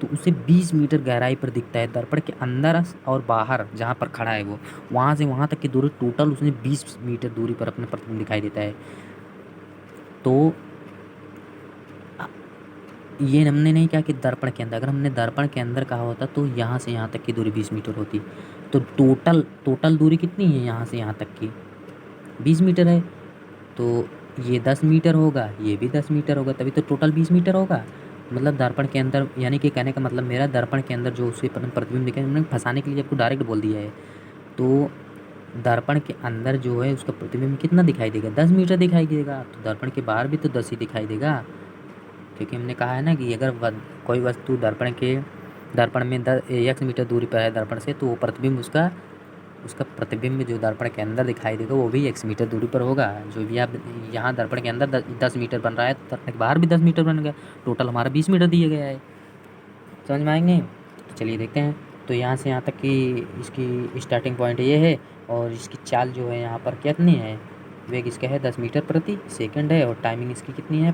तो उसे 20 मीटर गहराई पर दिखता है। दर्पण के अंदर और बाहर जहाँ पर खड़ा है वो, वहाँ से वहाँ तक की दूरी टोटल उसने 20 मीटर दूरी पर अपने प्रतिबिंब दिखाई देता है। तो ये हमने नहीं कहा कि दर्पण के अंदर। अगर हमने दर्पण के अंदर कहा होता तो यहाँ से यहाँ तक की दूरी 20 मीटर होती। तो टोटल दूरी कितनी है यहाँ से यहाँ तक की? 20 मीटर है। तो ये 10 मीटर होगा, ये भी 10 मीटर होगा, तभी तो टोटल 20 मीटर होगा। मतलब दर्पण के अंदर, यानी कि कहने का मतलब मेरा दर्पण के अंदर जो उसे प्रतिबिंब दिखे, उन्होंने फंसाने के लिए आपको डायरेक्ट बोल दिया है। तो दर्पण के अंदर जो है उसका प्रतिबिंब कितना दिखाई देगा? 10 मीटर दिखाई देगा। तो दर्पण के बाहर भी तो 10 ही दिखाई देगा, क्योंकि हमने कहा है ना कि अगर कोई वस्तु दर्पण में 1 मीटर दूरी पर है दर्पण से, तो वो प्रतिबिंब उसका प्रतिबिंब जो दर्पण के अंदर दिखाई देगा वो भी 1 मीटर दूरी पर होगा। जो भी आप यहाँ दर्पण के अंदर 10 मीटर बन रहा है, तो दर्पण के बाहर भी 10 मीटर बन गया। टोटल हमारा 20 मीटर दिया गया है। समझ में आएंगे? तो चलिए देखते हैं। तो यहाँ से यहाँ तक की इसकी स्टार्टिंग पॉइंट ये है, और इसकी चाल जो है यहाँ पर कितनी है? वेग इसका है 10 मीटर प्रति सेकंड है, और टाइमिंग इसकी कितनी है?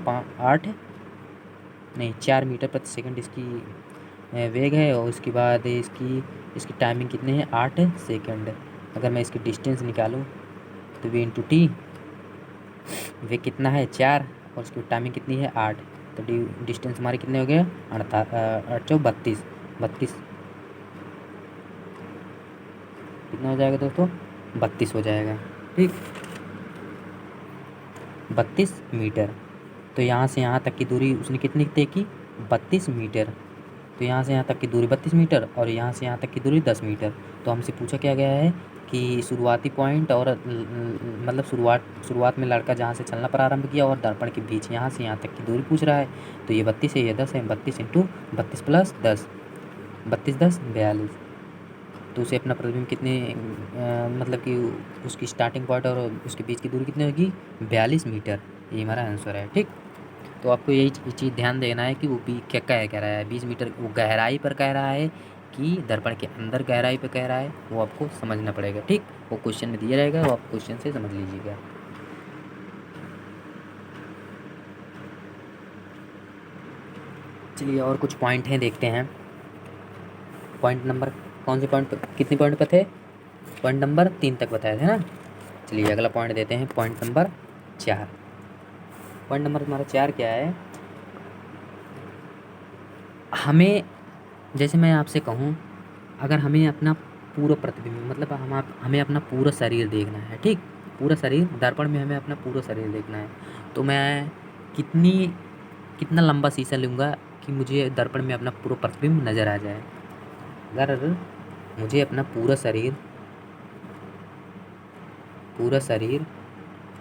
4 मीटर प्रति सेकंड इसकी वेग है, और उसके बाद इसकी टाइमिंग कितनी है? 8 सेकंड। अगर मैं इसकी डिस्टेंस निकालूं तो v इंटू टी, वेग कितना है? 4, और उसकी टाइमिंग कितनी है? 8। तो डिस्टेंस हमारे कितने हो गए? 32। कितना हो जाएगा दोस्तों? 32 हो जाएगा। ठीक, 32 मीटर। तो यहाँ से यहाँ तक की दूरी उसने कितनी तय की? 32 मीटर। तो यहाँ से यहाँ तक की दूरी 32 मीटर, और यहाँ से यहाँ तक की दूरी 10 मीटर। तो हमसे पूछा क्या गया है कि शुरुआती पॉइंट और मतलब शुरुआत में लड़का जहाँ से चलना प्रारंभ किया और दर्पण के बीच यहाँ से यहाँ तक की दूरी पूछ रहा है। तो ये 32 है, ये 10 है। 32 इंटू 32 प्लस 10, 32 10 42। तो उसे अपना प्रतिबिंब कितने मतलब कि उसकी स्टार्टिंग पॉइंट और उसके बीच की दूरी कितनी होगी? 42 मीटर। ये हमारा आंसर है। ठीक, तो आपको यही चीज़ ध्यान देना है कि वो भी क्या कह रहा है। 20 मीटर वो गहराई पर कह रहा है कि दर्पण के अंदर गहराई पर कह रहा है, वो आपको समझना पड़ेगा। ठीक, वो क्वेश्चन में दिया रहेगा, वो आप क्वेश्चन से समझ लीजिएगा। चलिए और कुछ पॉइंट हैं, देखते हैं। पॉइंट नंबर कौन से पॉइंट, कितने पॉइंट पर थे? पॉइंट नंबर 3 तक बताया था ना। चलिए अगला पॉइंट देते हैं, पॉइंट नंबर 4। पॉइंट नंबर हमारा 4 क्या है? हमें, जैसे मैं आपसे कहूँ, अगर हमें अपना पूरा प्रतिबिंब, मतलब हमें अपना पूरा शरीर देखना है। ठीक, पूरा शरीर, दर्पण में हमें अपना पूरा शरीर देखना है। तो मैं कितना लंबा शीशा लूँगा कि मुझे दर्पण में अपना पूरा प्रतिबिंब नज़र आ जाए। अगर मुझे अपना पूरा शरीर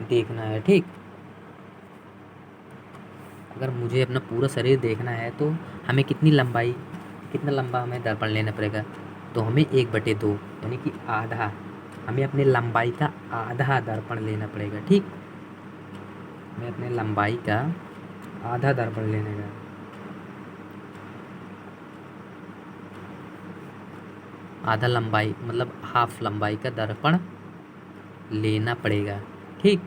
देखना है, ठीक, अगर मुझे अपना पूरा शरीर देखना है तो हमें कितना लंबा हमें दर्पण लेना पड़ेगा? तो हमें 1/2, यानी कि आधा, हमें अपने लंबाई का आधा दर्पण लेना पड़ेगा। ठीक, हमें अपने लंबाई का आधा दर्पण लेने का, आधा लंबाई मतलब हाफ लंबाई का दर्पण लेना पड़ेगा। ठीक,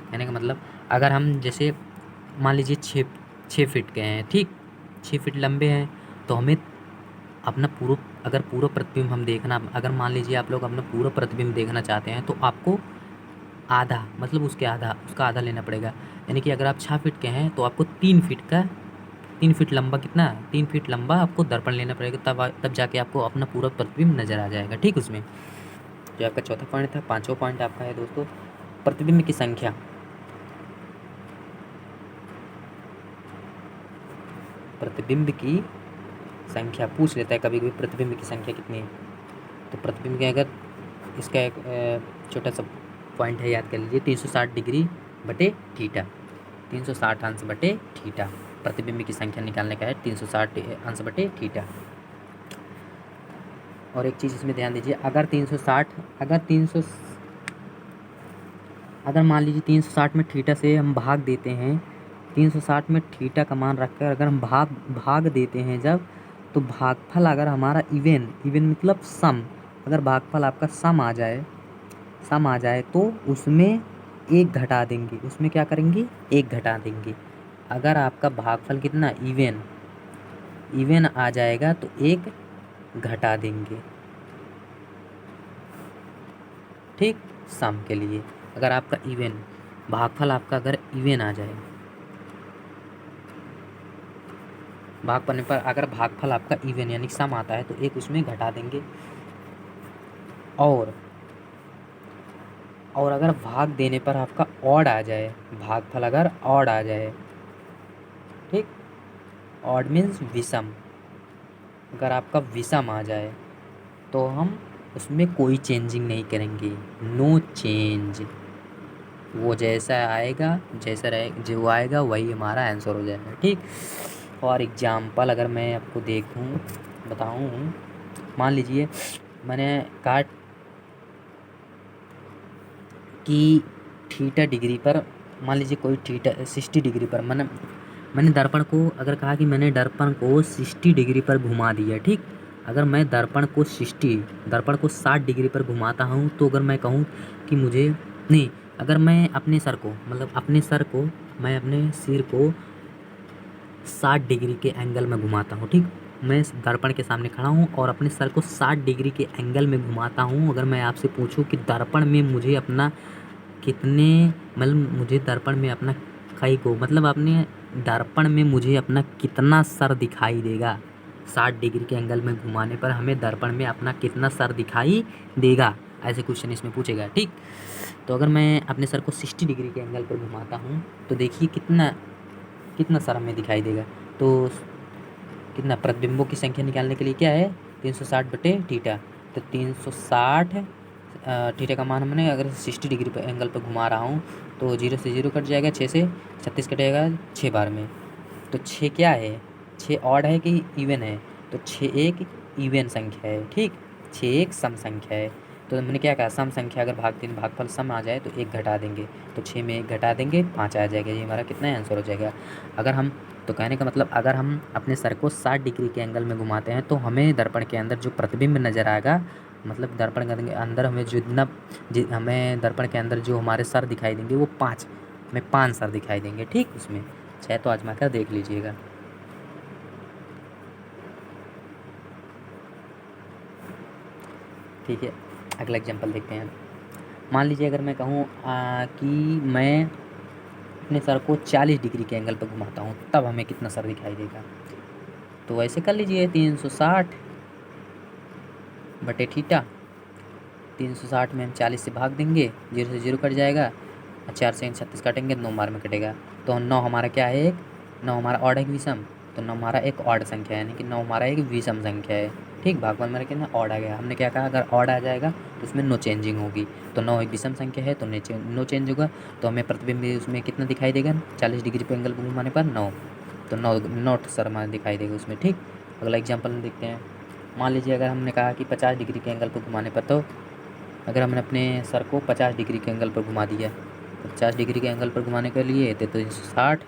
कहने का मतलब अगर हम जैसे मान लीजिए 6 फीट के हैं, ठीक, 6 फीट लंबे हैं, तो हमें अपना पूरा प्रतिबिंब हम देखना, अगर मान लीजिए आप लोग अपना पूरा प्रतिबिंब देखना चाहते हैं तो आपको आधा, मतलब उसका आधा लेना पड़ेगा। यानी कि अगर आप 6 फीट के हैं तो आपको 3 फीट लंबा, कितना? 3 फीट लंबा आपको दर्पण लेना पड़ेगा, तब जाके आपको अपना पूरा प्रतिबिंब नज़र आ जाएगा। ठीक, उसमें जो आपका चौथा पॉइंट था। 5वां पॉइंट आपका है दोस्तों, प्रतिबिंब की संख्या। प्रतिबिंब की संख्या पूछ लेता है कभी कभी, प्रतिबिंब की संख्या कितनी है। तो प्रतिबिंब की, अगर इसका एक छोटा सा पॉइंट है, याद कर लीजिए, 360 डिग्री बटे थीटा, 360 अंश बटे थीटा। प्रतिबिंब की संख्या निकालने का है 360 अंश बटे थीटा। और एक चीज़ इसमें ध्यान दीजिए, अगर मान लीजिए 360 में थीटा से हम भाग देते हैं, 360 में थीटा का मान रखकर अगर हम भाग देते हैं जब, तो भागफल अगर हमारा इवन मतलब सम, अगर भागफल आपका सम आ जाए तो उसमें एक घटा देंगे। उसमें क्या करेंगे? एक घटा देंगे। अगर आपका भागफल कितना इवन आ जाएगा तो एक घटा देंगे। ठीक, सम के लिए अगर आपका भागफल आपका अगर इवन आ जाए, भागफल पर अगर भागफल आपका इवन यानी सम आता है तो एक उसमें घटा देंगे। और अगर भाग देने पर आपका ऑड आ जाए, भागफल अगर ऑड आ जाए, ठीक, ऑड मीन्स विषम, अगर आपका विषम आ जाए तो हम उसमें कोई चेंजिंग नहीं करेंगे, नो चेंज। वो जैसा आएगा, जैसा रहे जो आएगा वही हमारा आंसर हो जाएगा। ठीक, और एग्जाम्पल अगर मैं आपको बताऊं, मान लीजिए मैंने कहा कि थीटा डिग्री पर, मान लीजिए कोई थीटा 60 डिग्री पर, मैंने दर्पण को अगर कहा कि मैंने दर्पण को 60 डिग्री पर घुमा दिया। ठीक, अगर मैं दर्पण को 60 डिग्री पर घुमाता हूँ तो अगर मैं कहूँ कि मुझे नहीं, अगर मैं अपने सिर को मैं अपने सिर को 60 डिग्री के एंगल में घुमाता हूँ। ठीक, मैं दर्पण के सामने खड़ा हूँ और अपने सर को 60 डिग्री के एंगल में घुमाता हूँ। अगर मैं आपसे पूछूँ कि दर्पण में मुझे अपना दर्पण में अपना अपने दर्पण में मुझे अपना कितना सर दिखाई देगा, 60 डिग्री के एंगल में घुमाने पर हमें दर्पण में अपना कितना सर दिखाई देगा, ऐसे क्वेश्चन इसमें पूछेगा। ठीक, तो अगर मैं अपने सर को 60 डिग्री के एंगल पर घुमाता हूँ तो देखिए कितना सर हमें दिखाई देगा। तो कितना, प्रतिबिंबों की संख्या निकालने के लिए क्या है, 360 बटे थीटा। तो 360 थीटा का मान हमने अगर 60 डिग्री पर एंगल पर घुमा रहा हूँ तो 0 से 0 कट जाएगा, 6 से 36 कटेगा 6 बार में। तो 6 क्या है, 6 ऑड है कि इवन है, तो 6 एक इवन संख्या है। ठीक, 6 एक सम संख्या है। तो मैंने क्या कहा, सम संख्या अगर भागफल सम आ जाए तो एक घटा देंगे, तो 6 में एक घटा देंगे 5 आ जाएगा। ये हमारा कितना आंसर हो जाएगा। अगर हम तो कहने का मतलब अगर हम अपने सर को 60 डिग्री के एंगल में घुमाते हैं तो हमें दर्पण के अंदर जो प्रतिबिंब नज़र आएगा, मतलब दर्पण के अंदर हमें दर्पण के अंदर जो हमारे सर दिखाई देंगे वो 5 सर दिखाई देंगे। ठीक, उसमें चाहे तो आजमा कर देख लीजिएगा। ठीक है, अगला एग्जांपल देखते हैं। मान लीजिए अगर मैं कहूँ कि मैं अपने सर को 40 डिग्री के एंगल पर घुमाता हूँ तब हमें कितना सर दिखाई देगा। तो ऐसे कर लीजिए, 360 बटे थीटा, 360 में हम 40 से भाग देंगे, 0 से 0 कट जाएगा, 4 से 36 काटेंगे, 9 बार में कटेगा। तो 9 हमारा क्या है, 9 हमारा ऑड है कि विषम, तो 9 हमारा एक ऑड संख्या है, यानी कि 9 हमारा एक विषम संख्या है। ठीक, भागफल मेरा कितना ऑड आ गया। हमने क्या कहा, अगर ऑड आ जाएगा तो उसमें नो चेंजिंग होगी। तो 9 एक विषम संख्या है तो नो चेंज होगा। तो हमें प्रतिबिंब उसमें कितना दिखाई देगा, 40 डिग्री पर एंगल घुमाने पर 9, तो 9 सर हमारा दिखाई देगा उसमें। ठीक, अगला एग्जाम्पल देखते हैं। मान लीजिए अगर हमने कहा कि 50 डिग्री के एंगल पर घुमाने पर, तो अगर हमने अपने सर को 50 डिग्री के एंगल पर घुमा दिया, तो 50 डिग्री के एंगल पर घुमाने के लिए 360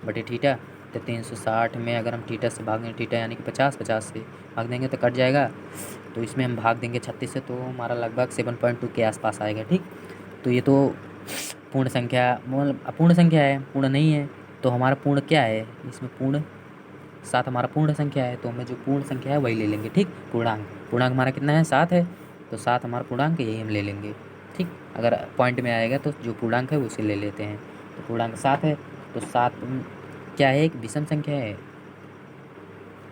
बटे थीटा, तो 360 में अगर हम थीटा से भाग दें, थीटा यानी कि 50 से भाग देंगे तो कट जाएगा। तो इसमें हम भाग देंगे 36 से, तो हमारा लगभग 7.2 के आसपास आएगा। ठीक, तो ये तो पूर्ण संख्या, मतलब अपूर्ण संख्या है, पूर्ण नहीं है। तो हमारा पूर्ण क्या है इसमें, पूर्ण 7 हमारा पूर्ण संख्या है, तो हमें जो पूर्ण संख्या है वही ले लेंगे। ठीक, पूर्णांक हमारा कितना है, 7 है, तो 7 हमारा पूर्णांक यही हम ले लेंगे। ठीक, अगर पॉइंट में आएगा तो जो पूर्णांक है उसे ले लेते हैं। तो पूर्णांक 7 है, तो 7 क्या है, एक विषम संख्या है।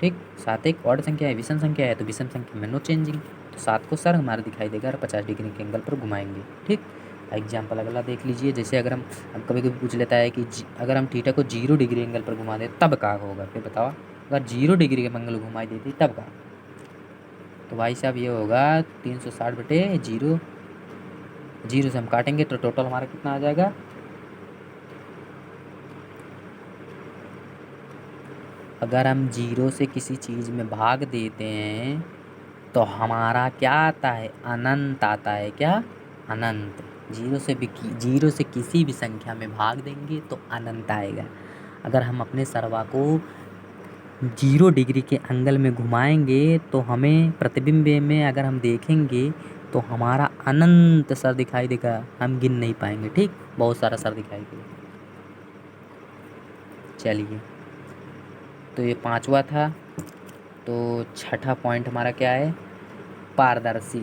ठीक, 7 एक ऑड संख्या है, विषम संख्या है, तो विषम संख्या में नो चेंजिंग, तो 7 को सर हमारा दिखाई देगा और 50 डिग्री के एंगल पर घुमाएंगे। ठीक, एग्जाम्पल अगला देख लीजिए। जैसे अगर हम कभी कभी पूछ लेता है कि अगर हम थीटा को 0 डिग्री एंगल पर घुमा दें तब क्या होगा, फिर बताओ, अगर 0 डिग्री के एंगल घुमाई देती तब का, तो भाई साहब ये होगा 360 बटे 0, 0 से हम काटेंगे तो टोटल हमारा कितना आ जाएगा, अगर हम 0 से किसी चीज़ में भाग देते हैं तो हमारा क्या आता है, अनंत आता है। क्या, अनंत। जीरो से किसी भी संख्या में भाग देंगे तो अनंत आएगा। अगर हम अपने सर्वा को 0 डिग्री के एंगल में घुमाएंगे तो हमें प्रतिबिंब में अगर हम देखेंगे तो हमारा अनंत सर दिखाई देगा, हम गिन नहीं पाएंगे। ठीक, बहुत सारा सर दिखाई देगा। चलिए, तो ये 5वां था। तो छठा पॉइंट हमारा क्या है, पारदर्शी।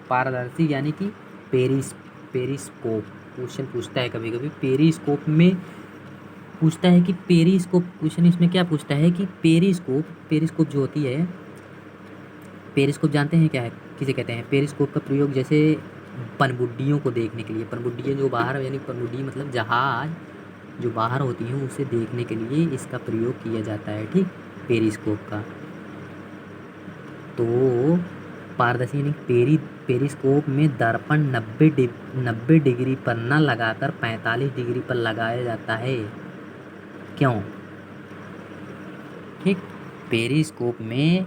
पारदर्शी यानी कि पेरिस्कोप। क्वेश्चन पूछता है कभी कभी पेरिस्कोप में, पूछता है कि पेरिस्कोप, क्वेश्चन इसमें क्या पूछता है कि पेरिस्कोप जो होती है, पेरिस्कोप जानते हैं क्या है, किसे कहते हैं। पेरिस्कोप का प्रयोग जैसे पनडुब्बियों को देखने के लिए, पनडुब्बियाँ जो बाहर, यानी पनडुब्बी मतलब जहाज जो बाहर होती हैं उसे देखने के लिए इसका प्रयोग किया जाता है। ठीक, पेरिस्कोप का। तो पारदर्शी यानी पेरिस्कोप में दर्पण 90 डिग्री पर न लगाकर 45 डिग्री पर लगाया जाता है। क्यों? ठीक, पेरिस्कोप में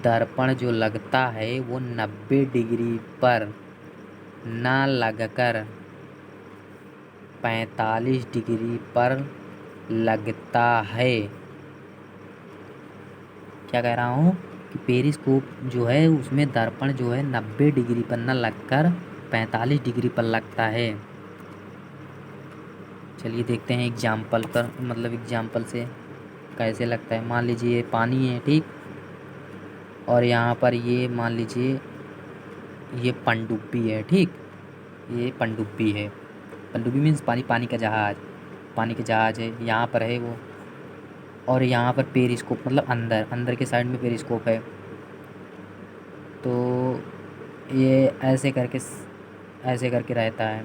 दर्पण जो लगता है वो 90 डिग्री पर न लगकर 45 डिग्री पर लगता है। क्या कह रहा हूँ कि पेरिस्कोप जो है उसमें दर्पण जो है 90 डिग्री पर न लगकर 45 डिग्री पर लगता है। चलिए देखते हैं एग्जाम्पल पर, मतलब एग्जाम्पल से कैसे लगता है। मान लीजिए पानी है, ठीक, और यहाँ पर ये मान लीजिए ये पनडुब्बी है। ठीक, ये पनडुब्बी है। पनडुब्बी मीन्स पानी का जहाज है, यहाँ पर है वो। और यहाँ पर पेरिस्कोप मतलब अंदर के साइड में पेरिस्कोप है। तो ये ऐसे करके रहता है।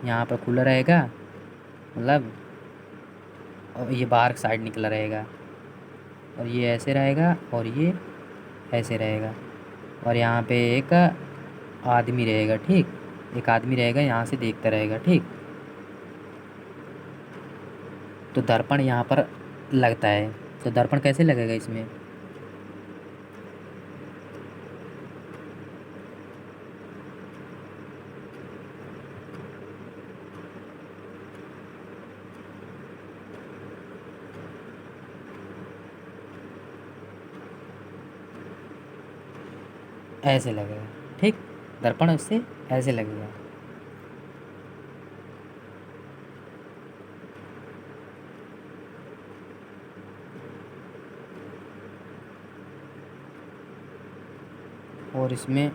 यहाँ पर खुला रहेगा मतलब, और ये बाहर साइड निकला रहेगा, और ये ऐसे रहेगा और ये ऐसे रहेगा, और यहाँ पे एक आदमी रहेगा। ठीक, एक आदमी रहेगा, यहाँ से देखता रहेगा। ठीक, तो दर्पण यहाँ पर लगता है। तो दर्पण कैसे लगेगा इसमें, ऐसे लगेगा। ठीक, दर्पण उससे ऐसे लगेगा। और इसमें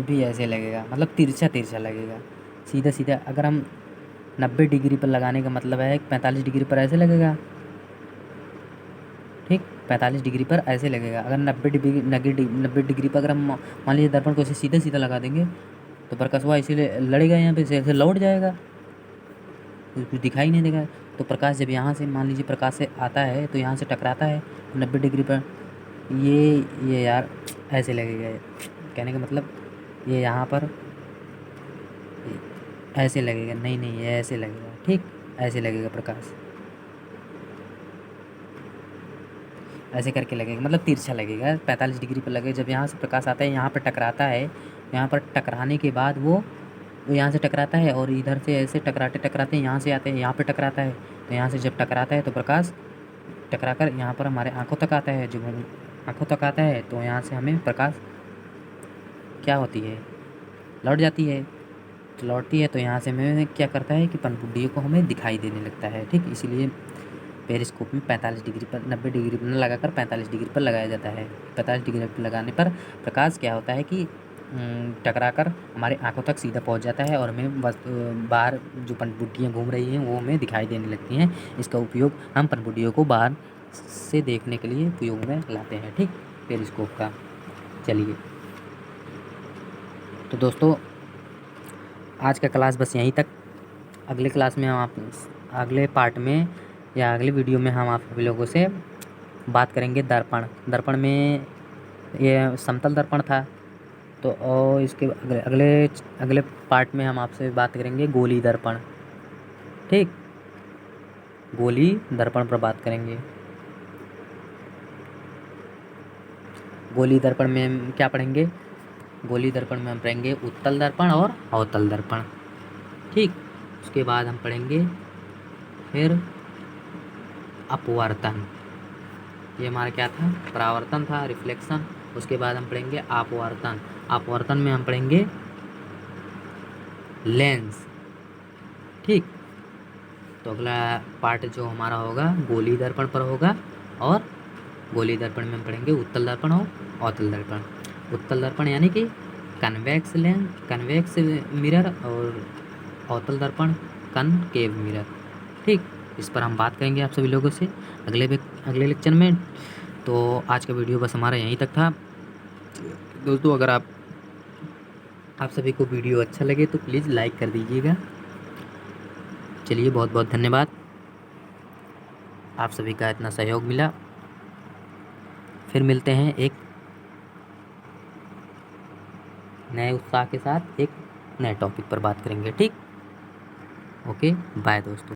भी ऐसे लगेगा, मतलब तिरछा लगेगा, सीधा। अगर हम 90 डिग्री पर लगाने का मतलब है 45 डिग्री पर ऐसे लगेगा। ठीक, 45 डिग्री पर ऐसे लगेगा। अगर 90 डिग्री पर अगर हम मान लीजिए दर्पण को ऐसे सीधा लगा देंगे तो प्रकाश हुआ इसीलिए लड़ेगा, यहाँ पे से लौट जाएगा, कुछ दिखाई नहीं देगा। तो प्रकाश जब यहाँ से मान लीजिए प्रकाश से आता है तो यहाँ से टकराता है 90 डिग्री पर, ये यार ऐसे लगेगा। कहने का मतलब ये यहाँ पर ऐसे लगेगा, नहीं ये ऐसे लगेगा। ठीक, ऐसे लगेगा प्रकाश, ऐसे करके लगेगा, मतलब तिरछा लगेगा, 45 डिग्री पर लगेगा। जब यहाँ से प्रकाश आता है, यहाँ पर टकराता है, यहाँ पर टकराने के बाद वो यहाँ से टकराता है, और इधर से ऐसे टकराते यहाँ से आते हैं, यहाँ पे टकराता है। तो यहाँ से जब टकराता है तो प्रकाश टकराकर यहाँ पर हमारे आँखों तक आता है। जब आँखों तक आता है तो यहाँ से हमें प्रकाश क्या होती है, लौट जाती है। तो लौटती है तो यहाँ से हमें क्या करता है कि पनडुब्बियों को हमें दिखाई देने लगता है। ठीक, इसीलिए पेरिस्कोप में 45 डिग्री पर 90 डिग्री पर न लगाकर 45 डिग्री पर लगाया जाता है। 45 डिग्री पर लगाने पर प्रकाश क्या होता है कि टकराकर हमारे आंखों तक सीधा पहुंच जाता है, और हमें बाहर जो पनडुब्बियाँ घूम रही हैं वो हमें दिखाई देने लगती हैं। इसका उपयोग हम पनडुब्बियों को बाहर से देखने के लिए उपयोग में लाते हैं। ठीक, पेरिस्कोप का। चलिए, तो दोस्तों आज का क्लास बस यहीं तक। अगले क्लास में अगले पार्ट में या अगले वीडियो में हम आप सभी लोगों से बात करेंगे दर्पण में। ये समतल दर्पण था, तो और इसके अगले पार्ट में हम आपसे बात करेंगे गोली दर्पण। ठीक। गोली दर्पण पर बात करेंगे। गोली दर्पण में हम क्या पढ़ेंगे? गोली दर्पण में हम पढ़ेंगे उत्तल दर्पण और अवतल दर्पण, ठीक। उसके बाद हम पढ़ेंगे फिर अपवर्तन। ये हमारा क्या था? परावर्तन था, रिफ्लेक्शन। उसके बाद हम पढ़ेंगे अपवर्तन। अपवर्तन में हम पढ़ेंगे लेंस, ठीक। तो अगला पार्ट जो हमारा होगा गोली दर्पण पर होगा, और गोली दर्पण में हम पढ़ेंगे उत्तल दर्पण और अवतल दर्पण। उत्तल दर्पण यानी कि कन्वेक्स लेंस, कन्वेक्स मिरर, और अवतल दर्पण कनकेव मिरर, ठीक। इस पर हम बात करेंगे आप सभी लोगों से अगले लेक्चर में। तो आज का वीडियो बस हमारा यहीं तक था दोस्तों। अगर आप सभी को वीडियो अच्छा लगे तो प्लीज़ लाइक कर दीजिएगा। चलिए, बहुत बहुत धन्यवाद, आप सभी का इतना सहयोग मिला। फिर मिलते हैं एक नए उत्साह के साथ, एक नए टॉपिक पर बात करेंगे, ठीक। ओके, बाय दोस्तों।